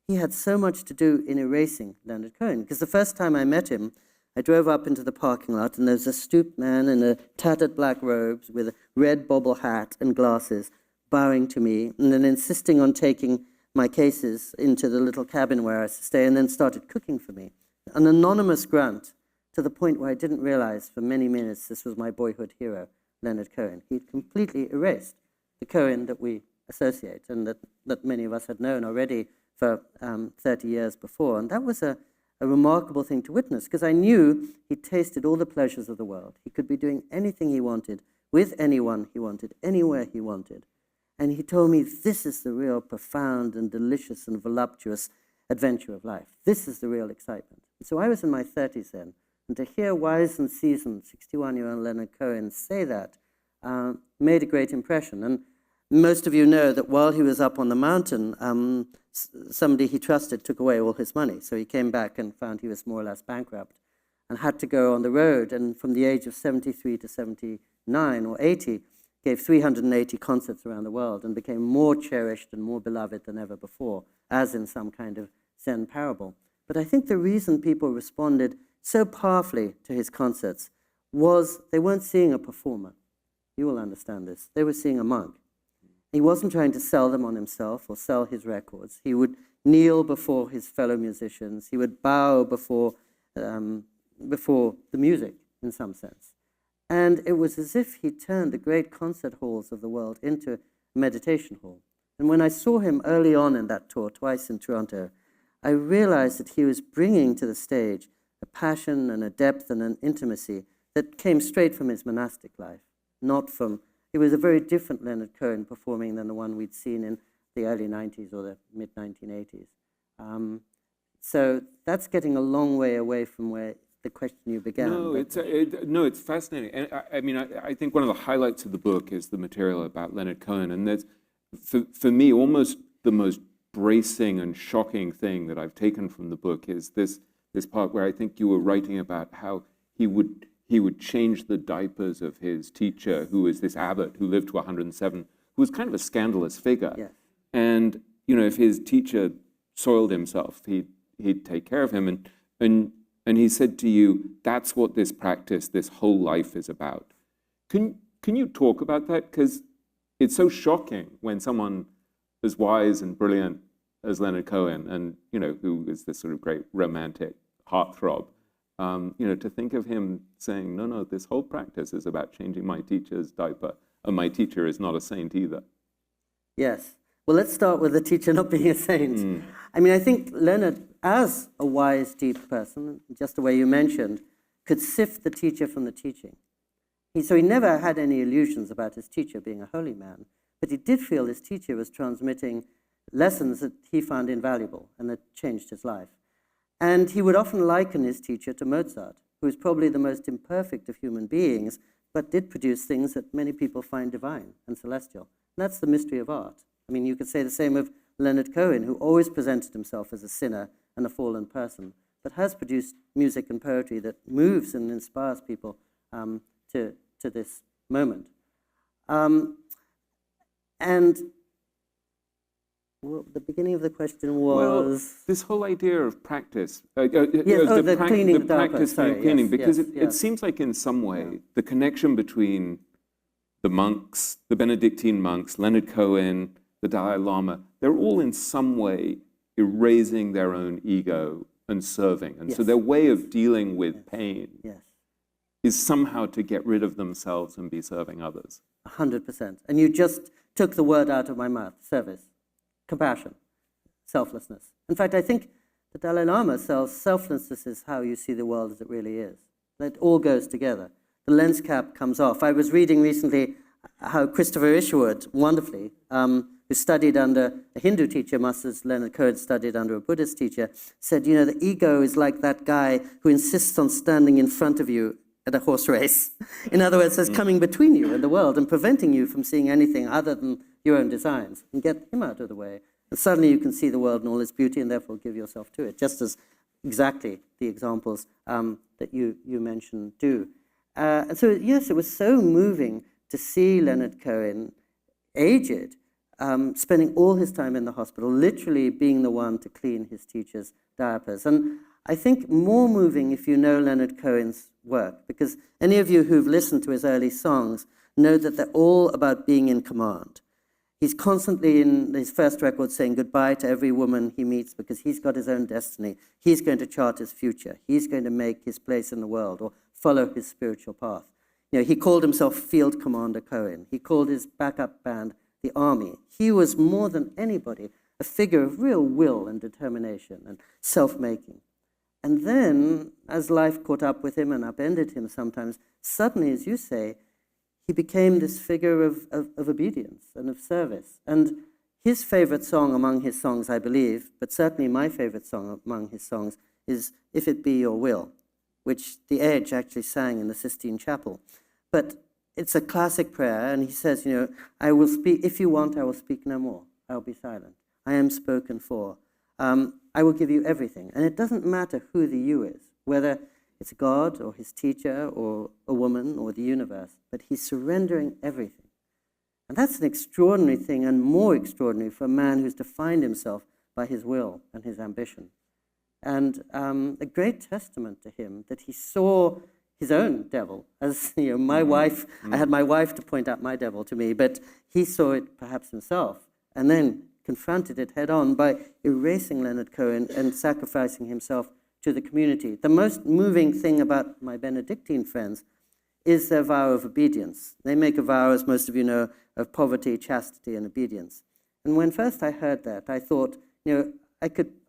he had so much to do in erasing Leonard Cohen, because the first time I met him, I drove up into the parking lot, and there was a stooped man in a tattered black robes with a red bobble hat and glasses bowing to me, and then insisting on taking my cases into the little cabin where I was to stay, and then started cooking for me. An anonymous grunt, to the point where I didn't realize for many minutes this was my boyhood hero, Leonard Cohen. He'd completely erased the Cohen that we associate and that many of us had known already for 30 years before. And that was a remarkable thing to witness, because I knew he'd tasted all the pleasures of the world. He could be doing anything he wanted, with anyone he wanted, anywhere he wanted. And he told me, this is the real profound and delicious and voluptuous adventure of life. This is the real excitement. And so I was in my 30s then, and to hear wise and seasoned 61-year-old Leonard Cohen say that made a great impression. And most of you know that while he was up on the mountain, somebody he trusted took away all his money. So he came back and found he was more or less bankrupt and had to go on the road. And from the age of 73 to 79 or 80, gave 380 concerts around the world and became more cherished and more beloved than ever before, as in some kind of Zen parable. But I think the reason people responded so powerfully to his concerts was they weren't seeing a performer. You will understand this. They were seeing a monk. He wasn't trying to sell them on himself or sell his records. He would kneel before his fellow musicians. He would bow before the music, in some sense. And it was as if he turned the great concert halls of the world into a meditation hall. And when I saw him early on in that tour, twice in Toronto, I realized that he was bringing to the stage a passion and a depth and an intimacy that came straight from his monastic life, not from... It was a very different Leonard Cohen performing than the one we'd seen in the early 90s or the mid-1980s. So that's getting a long way away from where the question you began. No, it's fascinating. And I think one of the highlights of the book is the material about Leonard Cohen. And that's, for me, almost the most bracing and shocking thing that I've taken from the book is this part where I think you were writing about how he would change the diapers of his teacher, who is this abbot who lived to 107, who was kind of a scandalous figure. Yes. And, if his teacher soiled himself, he'd take care of him. And he said to you, that's what this practice, this whole life is about. Can you talk about that? Because it's so shocking when someone as wise and brilliant as Leonard Cohen, and, who is this sort of great romantic heartthrob, to think of him saying, no, this whole practice is about changing my teacher's diaper, and my teacher is not a saint either. Yes. Well, let's start with the teacher not being a saint. I think Leonard, as a wise, deep person, just the way you mentioned, could sift the teacher from the teaching. So he never had any illusions about his teacher being a holy man, but he did feel his teacher was transmitting lessons that he found invaluable and that changed his life. And he would often liken his teacher to Mozart, who is probably the most imperfect of human beings, but did produce things that many people find divine and celestial. And that's the mystery of art. You could say the same of Leonard Cohen, who always presented himself as a sinner and a fallen person, but has produced music and poetry that moves and inspires people to this moment. And well, the beginning of the question was... Well, this whole idea of practice, the cleaning of practice sorry, being cleaning, yes, because yes, it seems like in some way the connection between the monks, the Benedictine monks, Leonard Cohen, the Dalai Lama, they're all in some way erasing their own ego and serving. And so their way of dealing with pain is somehow to get rid of themselves and be serving others. 100%. And you just took the word out of my mouth, service, compassion, selflessness. In fact, I think the Dalai Lama says selflessness is how you see the world as it really is. It all goes together. The lens cap comes off. I was reading recently how Christopher Isherwood, wonderfully, who studied under a Hindu teacher, much as Leonard Cohen studied under a Buddhist teacher, said, you know, the ego is like that guy who insists on standing in front of you at a horse race. In other words, it's coming between you and the world and preventing you from seeing anything other than your own designs, and get him out of the way. And suddenly you can see the world in all its beauty and therefore give yourself to it, just as exactly the examples that you mentioned do. And so, yes, it was so moving to see Leonard Cohen, aged, spending all his time in the hospital, literally being the one to clean his teacher's diapers. And I think more moving if you know Leonard Cohen's work, because any of you who've listened to his early songs know that they're all about being in command. He's constantly in his first record saying goodbye to every woman he meets because he's got his own destiny. He's going to chart his future. He's going to make his place in the world or follow his spiritual path. You know, he called himself Field Commander Cohen. He called his backup band the Army. He was more than anybody a figure of real will and determination and self-making. And then, as life caught up with him and upended him sometimes, suddenly, as you say, he became this figure of obedience and of service. And his favorite song among his songs, I believe, but certainly my favorite song among his songs, is If It Be Your Will, which the Edge actually sang in the Sistine Chapel. But it's a classic prayer, and he says, you know, I will speak, if you want, I will speak no more. I will be silent. I am spoken for. I will give you everything. And it doesn't matter who the you is, whether it's God or his teacher or a woman or the universe, but he's surrendering everything. And that's an extraordinary thing, and more extraordinary for a man who's defined himself by his will and his ambition. And a great testament to him that he saw his own devil. As you know, my wife, I had my wife to point out my devil to me, but he saw it perhaps himself, and then confronted it head on by erasing Leonard Cohen and sacrificing himself to the community. The most moving thing about my Benedictine friends is their vow of obedience. They make a vow, as most of you know, of poverty, chastity, and obedience. And when first I heard that, I thought, you know,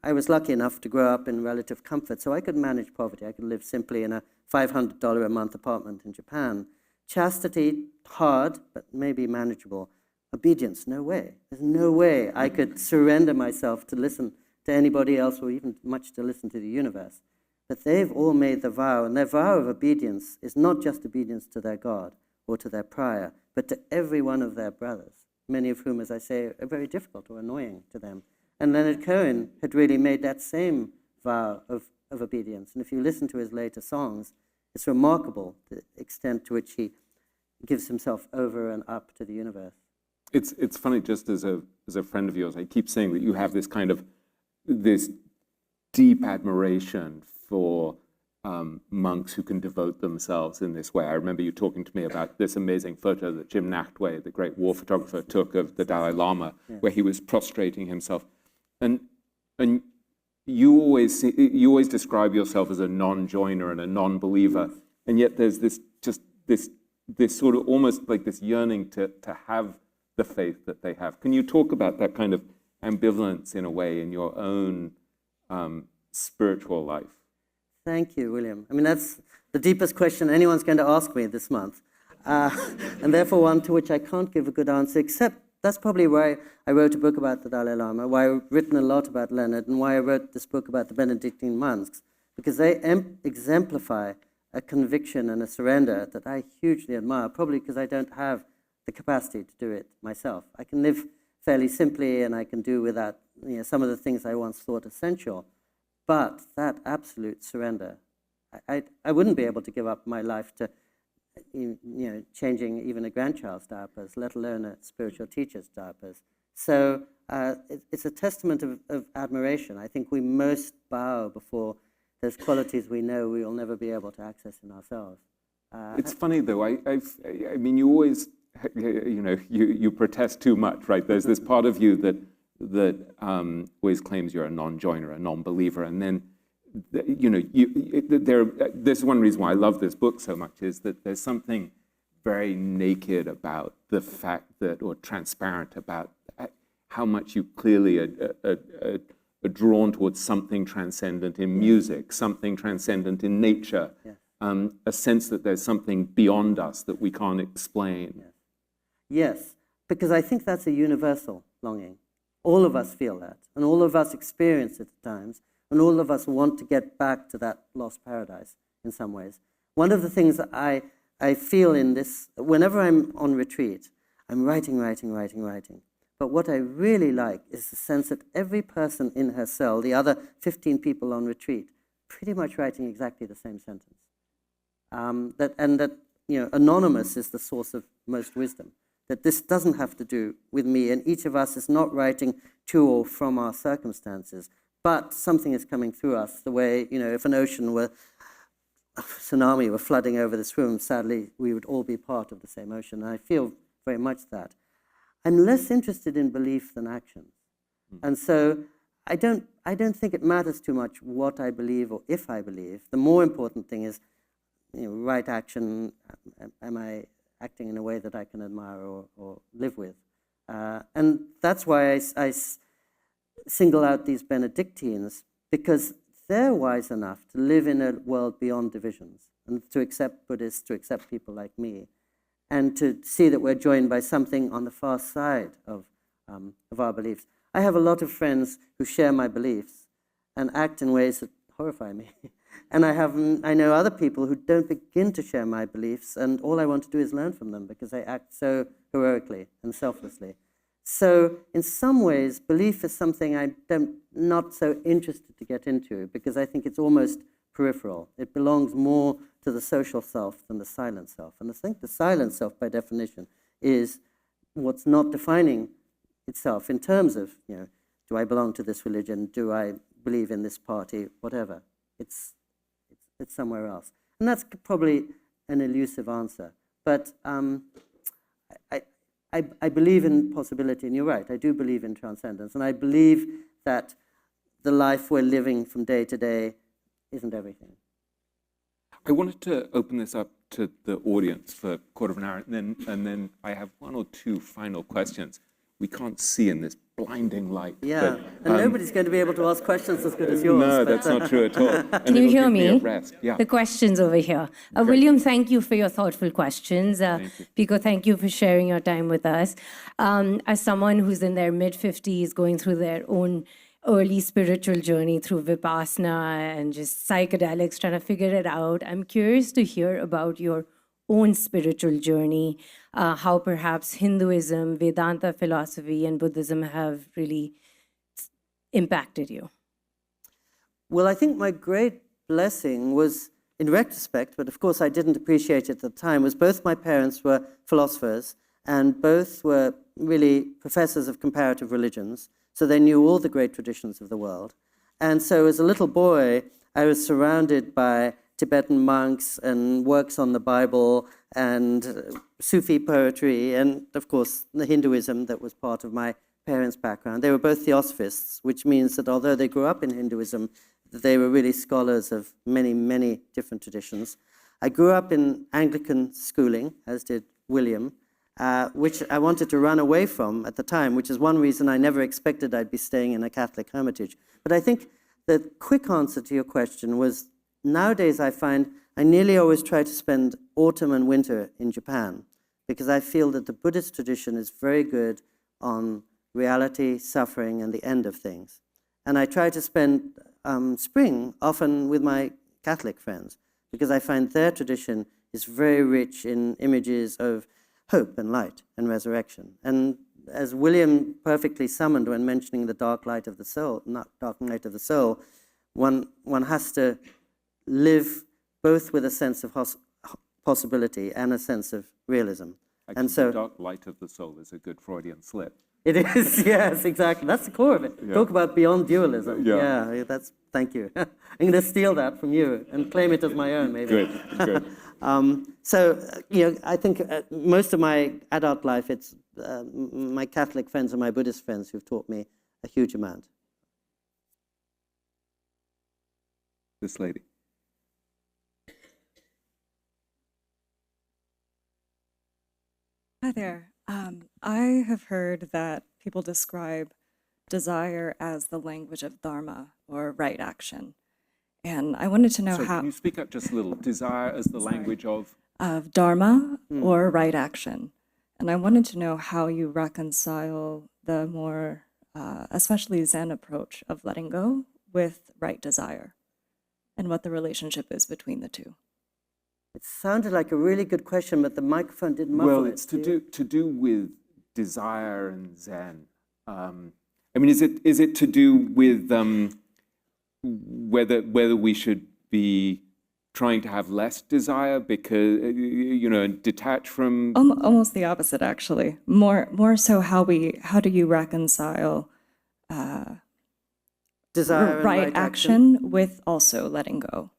I was lucky enough to grow up in relative comfort, so I could manage poverty. I could live simply in a $500 a month apartment in Japan. Chastity, hard, but maybe manageable. Obedience, no way. There's no way I could surrender myself to listen to anybody else or even much to listen to the universe. But they've all made the vow, and their vow of obedience is not just obedience to their God or to their prior, but to every one of their brothers, many of whom, as I say, are very difficult or annoying to them. And Leonard Cohen had really made that same vow of obedience. And if you listen to his later songs, it's remarkable the extent to which he gives himself over and up to the universe. It's funny, just as a friend of yours, I keep saying that you have this kind of this deep admiration for monks who can devote themselves in this way. I remember you talking to me about this amazing photo that Jim Nachtwey, the great war photographer, took of the Dalai Lama, where he was prostrating himself. And you always describe yourself as a non-joiner and a non-believer, and yet there's this sort of almost like this yearning to have the faith that they have. Can you talk about that kind of ambivalence in a way in your own spiritual life? Thank you, William. I mean, that's the deepest question anyone's going to ask me this month, and therefore one to which I can't give a good answer, except that's probably why I wrote a book about the Dalai Lama, why I've written a lot about Leonard, and why I wrote this book about the Benedictine monks, because they exemplify a conviction and a surrender that I hugely admire, probably because I don't have the capacity to do it myself. I can live fairly simply, and I can do without some of the things I once thought essential. But that absolute surrender, I wouldn't be able to give up my life to changing even a grandchild's diapers, let alone a spiritual teacher's diapers. So it's a testament of admiration. I think we most bow before those qualities we know we will never be able to access in ourselves. It's funny though. I mean, you always, you protest too much, right? There's this part of you that always claims you're a non-joiner, a non-believer, and then this is one reason why I love this book so much, is that there's something very naked about the fact that, or transparent about how much you clearly are drawn towards something transcendent in music, something transcendent in nature, a sense that there's something beyond us that we can't explain. Yes, because I think that's a universal longing. All of us feel that, and all of us experience it at times, and all of us want to get back to that lost paradise in some ways. One of the things that I feel in this, whenever I'm on retreat, I'm writing. But what I really like is the sense that every person in her cell, the other 15 people on retreat, pretty much writing exactly the same sentence. That anonymous is the source of most wisdom. That this doesn't have to do with me, and each of us is not writing to or from our circumstances, but something is coming through us. The way, if an ocean were, a tsunami were flooding over this room, sadly, we would all be part of the same ocean. And I feel very much that. I'm less interested in belief than action. And so I don't think it matters too much what I believe or if I believe. The more important thing is, right action. Am I acting in a way that I can admire or live with? And that's why I single out these Benedictines, because they're wise enough to live in a world beyond divisions and to accept Buddhists, to accept people like me, and to see that we're joined by something on the far side of our beliefs. I have a lot of friends who share my beliefs and act in ways that horrify me. And I know other people who don't begin to share my beliefs, and all I want to do is learn from them because they act so heroically and selflessly. So in some ways, belief is something I'm not so interested to get into because I think it's almost peripheral. It belongs more to the social self than the silent self. And I think the silent self, by definition, is what's not defining itself in terms of, do I belong to this religion? Do I believe in this party? Whatever. It's somewhere else. And that's probably an elusive answer. But I believe in possibility, and you're right, I do believe in transcendence. And I believe that the life we're living from day to day isn't everything. I wanted to open this up to the audience for a quarter of an hour, and then I have one or two final questions. We can't see in this blinding light. Yeah, but, and nobody's going to be able to ask questions as good as yours. No, that's not true at all. Can you hear me? Yeah. The questions over here. William, thank you for your thoughtful questions. Pico, thank you for sharing your time with us. As someone who's in their mid-50s, going through their own early spiritual journey through Vipassana and just psychedelics, trying to figure it out, I'm curious to hear about your own spiritual journey, how perhaps Hinduism, Vedanta philosophy, and Buddhism have really impacted you. Well, I think my great blessing was, in retrospect, but of course I didn't appreciate it at the time, was both my parents were philosophers and both were really professors of comparative religions, so they knew all the great traditions of the world. And so as a little boy, I was surrounded by Tibetan monks and works on the Bible and Sufi poetry and, of course, the Hinduism that was part of my parents' background. They were both theosophists, which means that although they grew up in Hinduism, they were really scholars of many, many different traditions. I grew up in Anglican schooling, as did William, which I wanted to run away from at the time, which is one reason I never expected I'd be staying in a Catholic hermitage. But I think the quick answer to your question was, nowadays I find I nearly always try to spend autumn and winter in Japan because I feel that the Buddhist tradition is very good on reality, suffering, and the end of things. And I try to spend spring often with my Catholic friends because I find their tradition is very rich in images of hope and light and resurrection. And as William perfectly summoned when mentioning the dark light of the soul, not dark night of the soul, one has to live both with a sense of possibility and a sense of realism. Actually, And so the dark light of the soul is a good Freudian slip. it is, yes, exactly. That's the core of it. Yeah. Talk about beyond dualism. Yeah. That's, thank you. I'm going to steal that from you and claim it as my own, maybe. Good. I think most of my adult life, it's my Catholic friends and my Buddhist friends who've taught me a huge amount. This lady. Hi there. I have heard that people describe desire as the language of dharma or right action. And I wanted to know So how can you speak up just a little? Desire as the language of? dharma or right action. And I wanted to know how you reconcile the more, especially Zen approach of letting go with right desire and what the relationship is between the two. It sounded like a really good question, but the microphone did muffle it. Well, it's to do with desire and Zen. I mean, is it to do with whether we should be trying to have less desire because detach from? Almost the opposite, actually. More so how do you reconcile Desire and right action with also letting go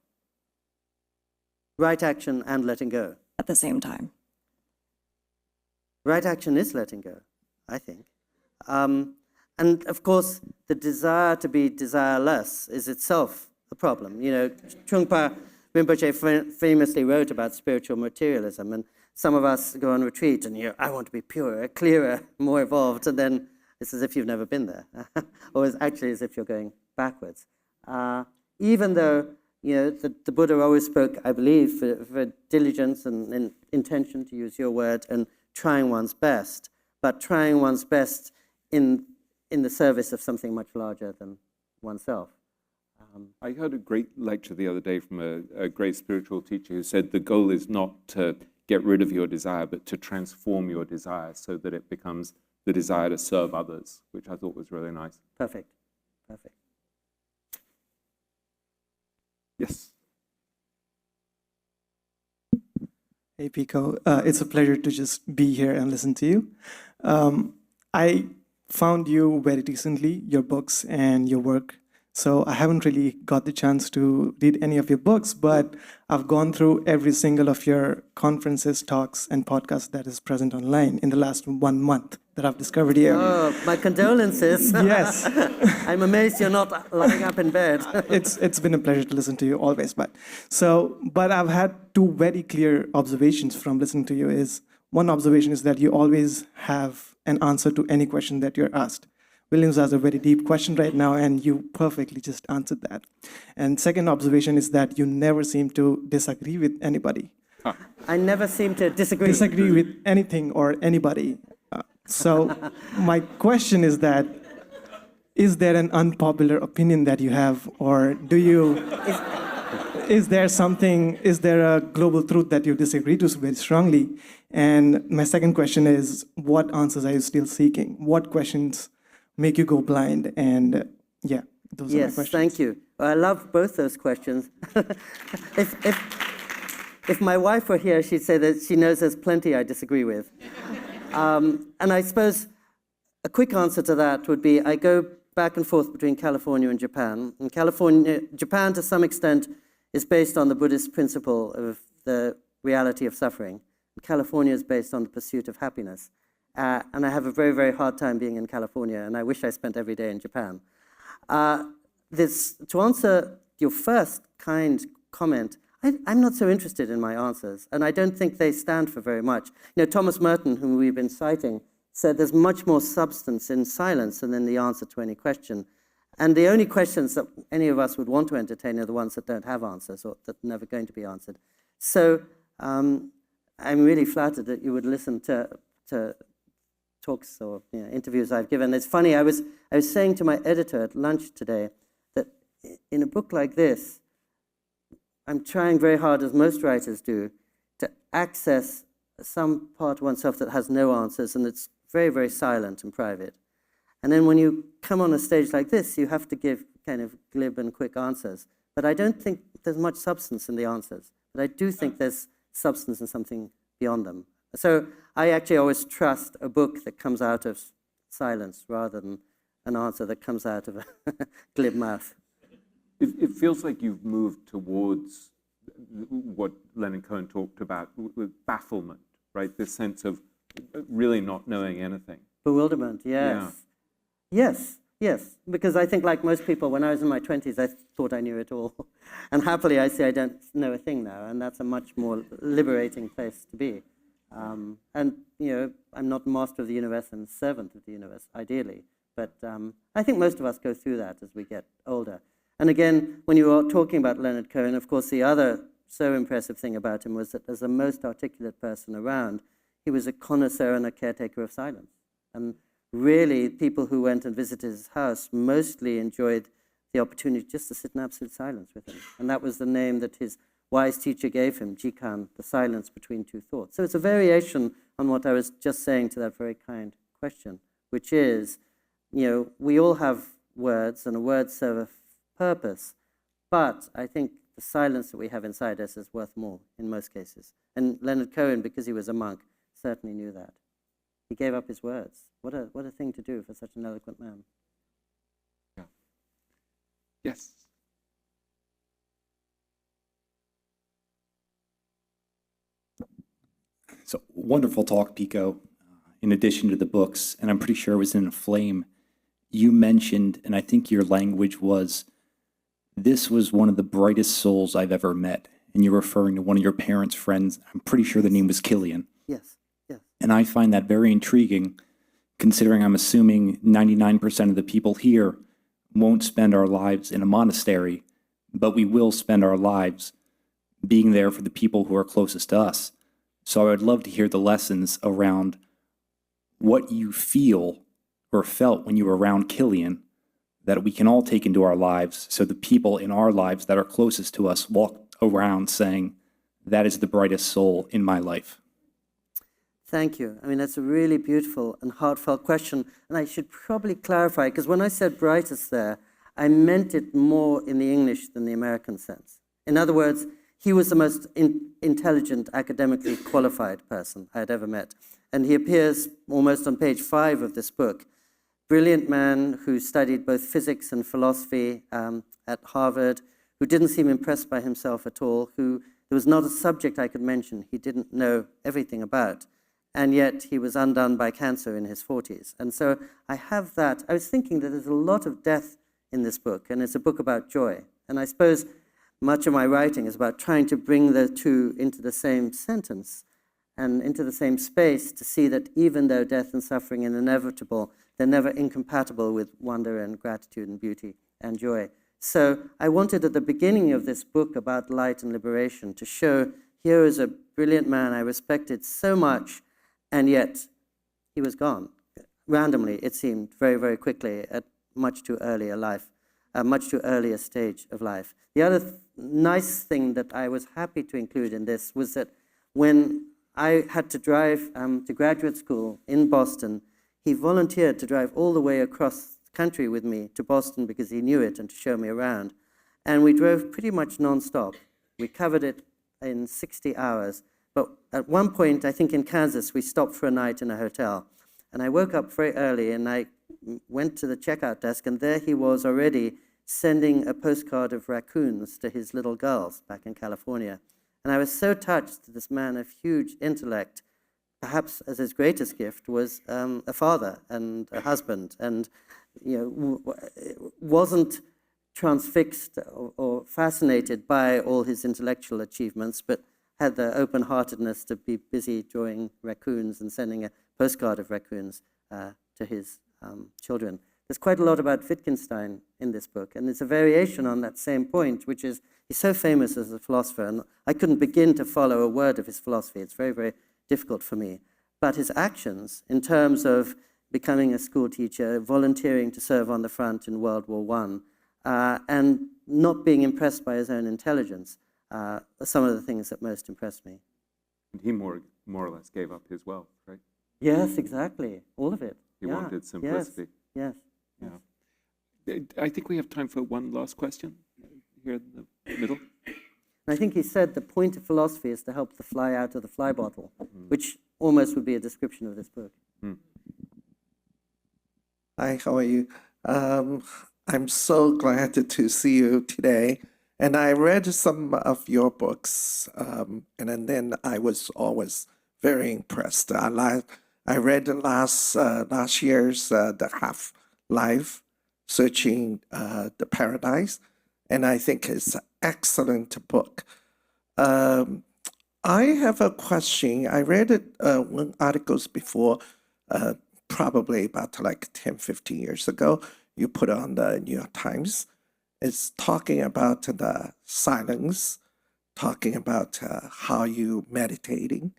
Right action and letting go. at the same time? Right action is letting go, I think. And of course, the desire to be desireless is itself a problem. Trungpa Rinpoche famously wrote about spiritual materialism, and some of us go on retreat and I want to be purer, clearer, more evolved, and then it's as if you've never been there, or it's actually as if you're going backwards. Even though the Buddha always spoke, I believe, for diligence and intention, to use your word, and trying one's best, but trying one's best in the service of something much larger than oneself. I heard a great lecture the other day from a great spiritual teacher who said the goal is not to get rid of your desire, but to transform your desire so that it becomes the desire to serve others, which I thought was really nice. Perfect. Yes. Hey, Pico. It's a pleasure to just be here and listen to you. I found you very recently, your books and your work. So I haven't really got the chance to read any of your books, but I've gone through every single of your conferences, talks, and podcasts that is present online in the last 1 month that I've discovered you. Oh, my condolences. Yes. I'm amazed you're not lying up in bed. It's been a pleasure to listen to you always. But I've had two very clear observations from listening to you. One observation is that you always have an answer to any question that you're asked. Williams has a very deep question right now, and you perfectly just answered that. And second observation is that you never seem to disagree with anybody. I never seem to disagree. Disagree with anything or anybody. So my question is that, is there an unpopular opinion that you have, or do you, is there a global truth that you disagree to very strongly? And my second question is, what answers are you still seeking? What questions make you go blind? And those are my questions. Yes, thank you. I love both those questions. If my wife were here, she'd say that she knows there's plenty I disagree with. And I suppose a quick answer to that would be I go back and forth between California and Japan. And Japan, to some extent, is based on the Buddhist principle of the reality of suffering. California is based on the pursuit of happiness. And I have a very, very hard time being in California, and I wish I spent every day in Japan. To answer your first kind comment, I'm not so interested in my answers, and I don't think they stand for very much. Thomas Merton, whom we've been citing, said there's much more substance in silence than in the answer to any question. And the only questions that any of us would want to entertain are the ones that don't have answers or that are never going to be answered. So I'm really flattered that you would listen to talks or interviews I've given. It's funny, I was saying to my editor at lunch today that in a book like this, I'm trying very hard, as most writers do, to access some part of oneself that has no answers, and it's very, very silent and private. And then when you come on a stage like this, you have to get kind of glib and quick answers. But I don't think there's much substance in the answers. But I do think there's substance in something beyond them. So I actually always trust a book that comes out of silence rather than an answer that comes out of a glib mouth. It feels like you've moved towards what Leonard Cohen talked about with bafflement, right? This sense of really not knowing anything. Bewilderment, yes. Yeah. Yes, because I think like most people, when I was in my 20s, I thought I knew it all. And happily, I say I don't know a thing now, and that's a much more liberating place to be. And, you know, I'm not master of the universe and servant of the universe, ideally. But I think most of us go through that as we get older. And again, when you were talking about Leonard Cohen, of course, the other so impressive thing about him was that as the most articulate person around, he was a connoisseur and a caretaker of silence. And really, people who went and visited his house mostly enjoyed the opportunity just to sit in absolute silence with him. And that was the name that his wise teacher gave him, Jikan, the silence between two thoughts. So it's a variation on what I was just saying to that very kind question, which is, you know, we all have words, and words serve a purpose, but I think the silence that we have inside us is worth more in most cases. And Leonard Cohen, because he was a monk, certainly knew that. He gave up his words. What a thing to do for such an eloquent man. Yeah. Yes. So wonderful talk, Pico, in addition to the books, and I'm pretty sure it was in Aflame. You mentioned, and I think your language was, this was one of the brightest souls I've ever met. And you're referring to one of your parents' friends. I'm pretty sure the name was Killian. Yes, yes. And I find that very intriguing, considering I'm assuming 99% of the people here won't spend our lives in a monastery, but we will spend our lives being there for the people who are closest to us. So I would love to hear the lessons around what you feel or felt when you were around Killian that we can all take into our lives, so the people in our lives that are closest to us walk around saying, that is the brightest soul in my life. Thank you. I mean, that's a really beautiful and heartfelt question. And I should probably clarify, because when I said brightest there, I meant it more in the English than the American sense. In other words, he was the most intelligent, academically qualified person I had ever met. And he appears almost on page 5 of this book. Brilliant man who studied both physics and philosophy at Harvard, who didn't seem impressed by himself at all, who there was not a subject I could mention he didn't know everything about. And yet he was undone by cancer in his 40s. And so I have that. I was thinking that there's a lot of death in this book, and it's a book about joy. And I suppose much of my writing is about trying to bring the two into the same sentence and into the same space to see that even though death and suffering are inevitable, they're never incompatible with wonder and gratitude and beauty and joy. So I wanted at the beginning of this book about light and liberation to show here is a brilliant man I respected so much, and yet he was gone. Randomly, it seemed, very, very quickly, at much too early a life, a much too early a stage of life. The other nice thing that I was happy to include in this was that when I had to drive to graduate school in Boston, he volunteered to drive all the way across the country with me to Boston because he knew it and to show me around. And we drove pretty much nonstop. We covered it in 60 hours. But at one point, I think in Kansas, we stopped for a night in a hotel. And I woke up very early and I went to the checkout desk, and there he was already sending a postcard of raccoons to his little girls back in California. And I was so touched that this man of huge intellect, perhaps as his greatest gift, was a father and a husband, and wasn't transfixed or fascinated by all his intellectual achievements, but had the open-heartedness to be busy drawing raccoons and sending a postcard of raccoons to his children. There's quite a lot about Wittgenstein in this book, and it's a variation on that same point, which is he's so famous as a philosopher, and I couldn't begin to follow a word of his philosophy. It's very, very difficult for me. But his actions, in terms of becoming a school teacher, volunteering to serve on the front in World War I, and not being impressed by his own intelligence, are some of the things that most impressed me. And he more or less gave up his wealth, right? Yes, exactly. All of it. He wanted simplicity. Yes. Yeah. I think we have time for one last question here in the middle. And I think he said the point of philosophy is to help the fly out of the fly bottle, which almost would be a description of this book. Hi, how are you? I'm so glad to see you today. And I read some of your books, and then I was always very impressed. I read last year's The Half-Life, Searching the Paradise, and I think it's an excellent book. I have a question. I read it one articles before, probably about like 10, 15 years ago. You put on the New York Times. It's talking about the silence, talking about how you meditating.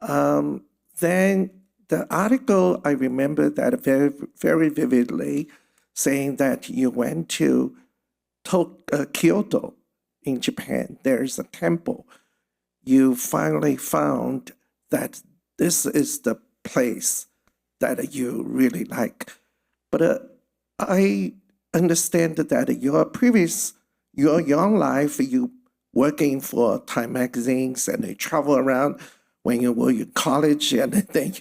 Then the article, I remember that very, very vividly, saying that you went to Kyoto in Japan. There's a temple. You finally found that this is the place that you really like. But I understand that your young life, you working for Time magazines and you travel around when you were in college, and then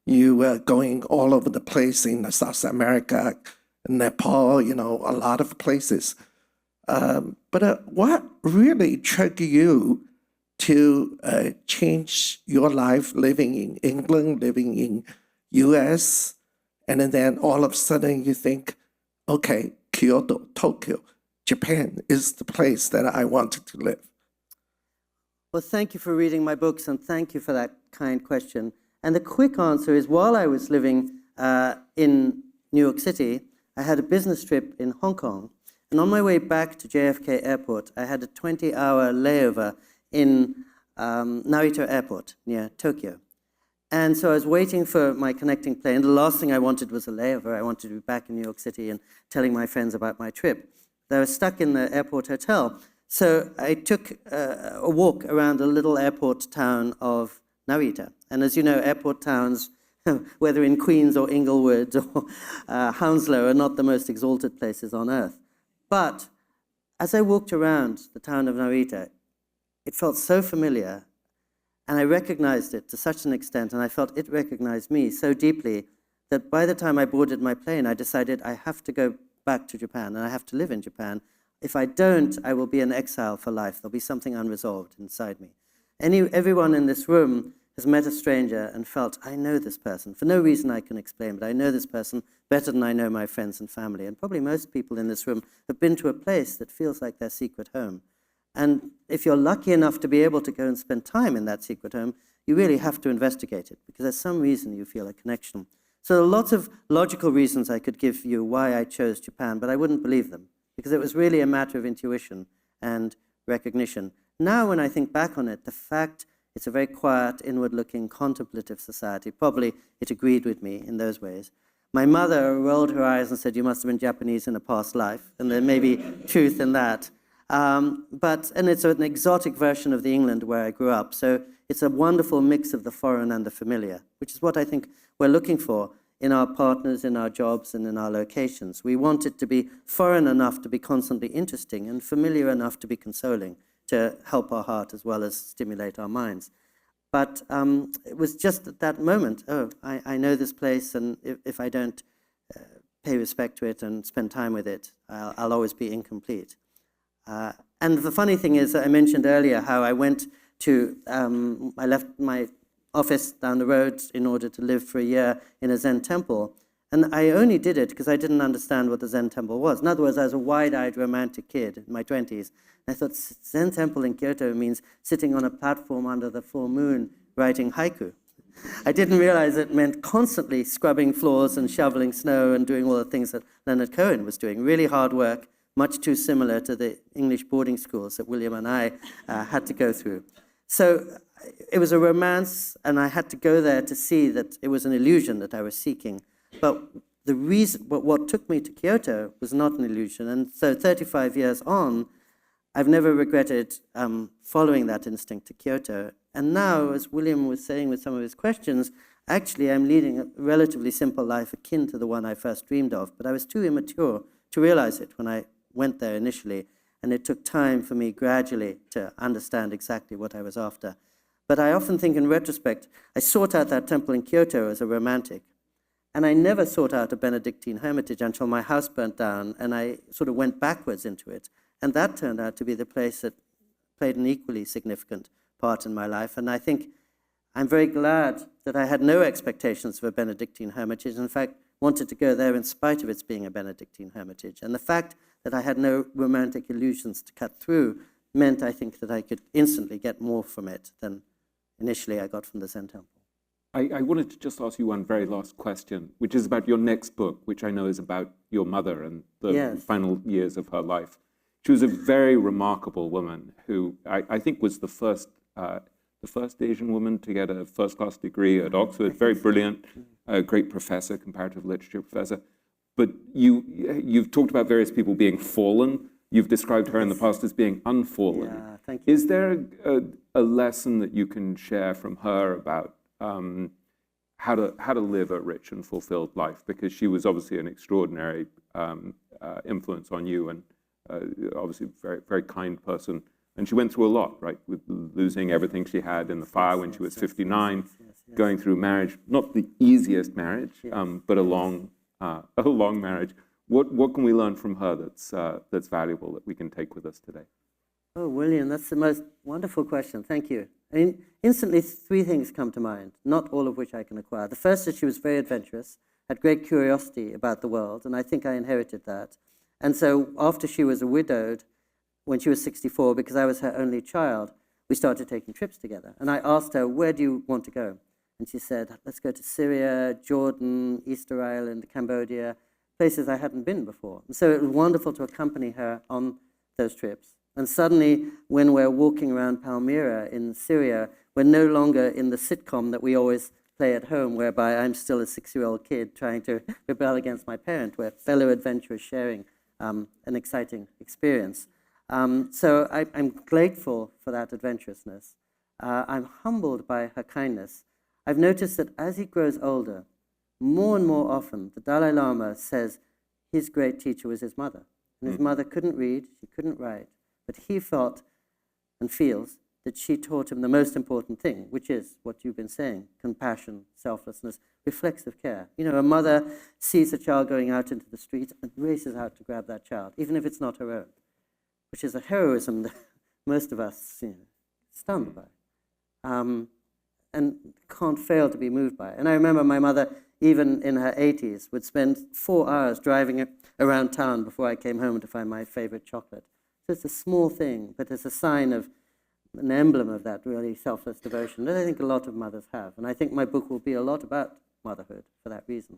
you were going all over the place in South America, Nepal, a lot of places. But what really triggered you to change your life living in England, living in US, and then all of a sudden you think, okay, Kyoto, Tokyo, Japan is the place that I wanted to live? Well, thank you for reading my books, and thank you for that kind question. And the quick answer is, while I was living in New York City, I had a business trip in Hong Kong. And on my way back to JFK Airport, I had a 20-hour layover in Narita Airport near Tokyo. And so I was waiting for my connecting plane. The last thing I wanted was a layover. I wanted to be back in New York City and telling my friends about my trip. I was stuck in the airport hotel. So I took a walk around the little airport town of Narita. And as you know, airport towns, whether in Queens or Inglewood or Hounslow, are not the most exalted places on earth. But as I walked around the town of Narita, it felt so familiar, and I recognized it to such an extent, and I felt it recognized me so deeply that by the time I boarded my plane, I decided I have to go back to Japan, and I have to live in Japan. If I don't, I will be an exile for life. There'll be something unresolved inside me. Everyone in this room has met a stranger and felt, I know this person. For no reason I can explain, but I know this person better than I know my friends and family. And probably most people in this room have been to a place that feels like their secret home. And if you're lucky enough to be able to go and spend time in that secret home, you really have to investigate it, because there's some reason you feel a connection. So there are lots of logical reasons I could give you why I chose Japan, but I wouldn't believe them, because it was really a matter of intuition and recognition. Now, when I think back on it, the fact it's a very quiet, inward-looking, contemplative society, probably it agreed with me in those ways. My mother rolled her eyes and said, you must have been Japanese in a past life, and there may be truth in that. And it's an exotic version of the England where I grew up. So it's a wonderful mix of the foreign and the familiar, which is what I think we're looking for in our partners, in our jobs, and in our locations. We want it to be foreign enough to be constantly interesting and familiar enough to be consoling, to help our heart as well as stimulate our minds. But it was just at that moment, I know this place, and if I don't pay respect to it and spend time with it, I'll always be incomplete. And the funny thing is, I mentioned earlier how I went to, I left my office down the road in order to live for a year in a Zen temple. And I only did it because I didn't understand what the Zen temple was. In other words, I was a wide-eyed romantic kid in my 20s. And I thought Zen temple in Kyoto means sitting on a platform under the full moon writing haiku. I didn't realize it meant constantly scrubbing floors and shoveling snow and doing all the things that Leonard Cohen was doing. Really hard work, much too similar to the English boarding schools that William and I had to go through. So it was a romance, and I had to go there to see that it was an illusion that I was seeking. But what took me to Kyoto was not an illusion. And so 35 years on, I've never regretted following that instinct to Kyoto. And now, as William was saying with some of his questions, actually I'm leading a relatively simple life akin to the one I first dreamed of. But I was too immature to realize it when I went there initially, and it took time for me gradually to understand exactly what I was after. But I often think in retrospect, I sought out that temple in Kyoto as a romantic, and I never sought out a Benedictine hermitage until my house burnt down, and I sort of went backwards into it. And that turned out to be the place that played an equally significant part in my life. And I think I'm very glad that I had no expectations of a Benedictine hermitage. In fact, wanted to go there in spite of its being a Benedictine hermitage. And the fact that I had no romantic illusions to cut through meant, I think, that I could instantly get more from it than initially I got from the Zen temple. I wanted to just ask you one very last question, which is about your next book, which I know is about your mother and the final years of her life. She was a very remarkable woman who I think was the first Asian woman to get a first-class degree at Oxford. Very brilliant, great professor, comparative literature professor. But you've talked about various people being fallen. You've described her in the past as being unfallen. Yeah, thank you. Is there a lesson that you can share from her about how to live a rich and fulfilled life? Because she was obviously an extraordinary influence on you, and obviously a very, very kind person. And she went through a lot, right, with losing everything she had in the fire when she was 59, going through marriage, not the easiest marriage, but a long marriage. What can we learn from her that's valuable that we can take with us today? Oh, William, that's the most wonderful question. Thank you. I mean, instantly, three things come to mind, not all of which I can acquire. The first is she was very adventurous, had great curiosity about the world, and I think I inherited that. And so after she was widowed, when she was 64, because I was her only child, we started taking trips together. And I asked her, where do you want to go? And she said, let's go to Syria, Jordan, Easter Island, Cambodia, places I hadn't been before. And so it was wonderful to accompany her on those trips. And suddenly, when we're walking around Palmyra in Syria, we're no longer in the sitcom that we always play at home, whereby I'm still a 6-year-old kid trying to rebel against my parent. We're fellow adventurers sharing an exciting experience. So I'm grateful for that adventurousness. I'm humbled by her kindness. I've noticed that as he grows older, more and more often, the Dalai Lama says his great teacher was his mother. And his mother couldn't read, she couldn't write, but he felt and feels that she taught him the most important thing, which is what you've been saying: compassion, selflessness, reflexive care. You know, a mother sees a child going out into the street and races out to grab that child, even if it's not her own, which is a heroism that most of us stunned by, and can't fail to be moved by. And I remember my mother, even in her 80s, would spend 4 hours driving around town before I came home to find my favorite chocolate. So it's a small thing, but it's a sign of an emblem of that really selfless devotion that I think a lot of mothers have. And I think my book will be a lot about motherhood for that reason.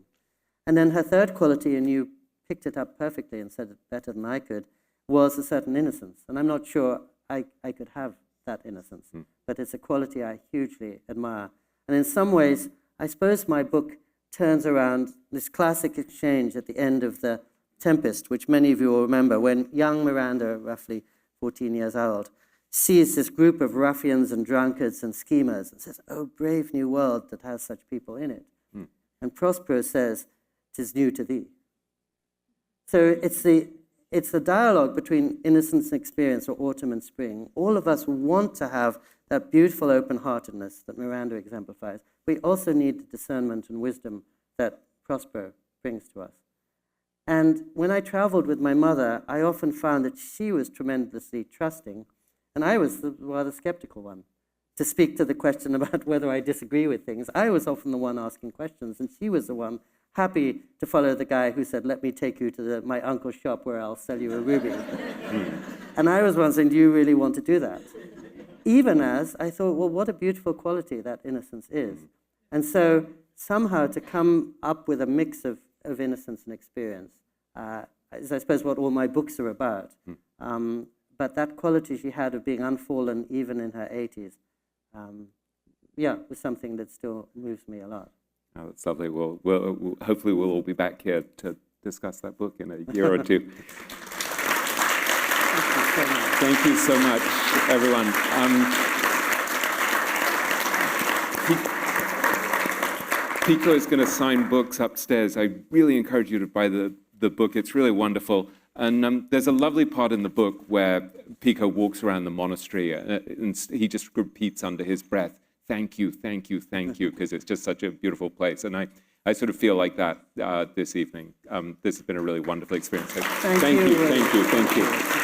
And then her third quality, and you picked it up perfectly and said it better than I could, was a certain innocence. And I'm not sure I could have that innocence, but it's a quality I hugely admire. And in some ways, I suppose my book turns around this classic exchange at the end of The Tempest, which many of you will remember, when young Miranda, roughly 14 years old, sees this group of ruffians and drunkards and schemers and says, "Oh, brave new world that has such people in it." And Prospero says, "'Tis new to thee." So it's the dialogue between innocence and experience, or autumn and spring. All of us want to have that beautiful open-heartedness that Miranda exemplifies. We also need the discernment and wisdom that Prospero brings to us. And when I traveled with my mother, I often found that she was tremendously trusting, and I was the rather skeptical one. To speak to the question about whether I disagree with things, I was often the one asking questions, and she was the one happy to follow the guy who said, "Let me take you to my uncle's shop where I'll sell you a ruby." And I was one saying, "Do you really want to do that?" Even as I thought, well, what a beautiful quality that innocence is. And so somehow to come up with a mix of innocence and experience is, I suppose, what all my books are about. But that quality she had of being unfallen even in her 80s, was something that still moves me a lot. Oh, that's lovely. Well, hopefully we'll all be back here to discuss that book in a year or two. Thank you so much, everyone. Pico is going to sign books upstairs. I really encourage you to buy the the book. It's really wonderful. And there's a lovely part in the book where Pico walks around the monastery and he just repeats under his breath, thank you, thank you, thank you, because it's just such a beautiful place. And I sort of feel like that this evening. This has been a really wonderful experience. So thank you, thank you, thank you.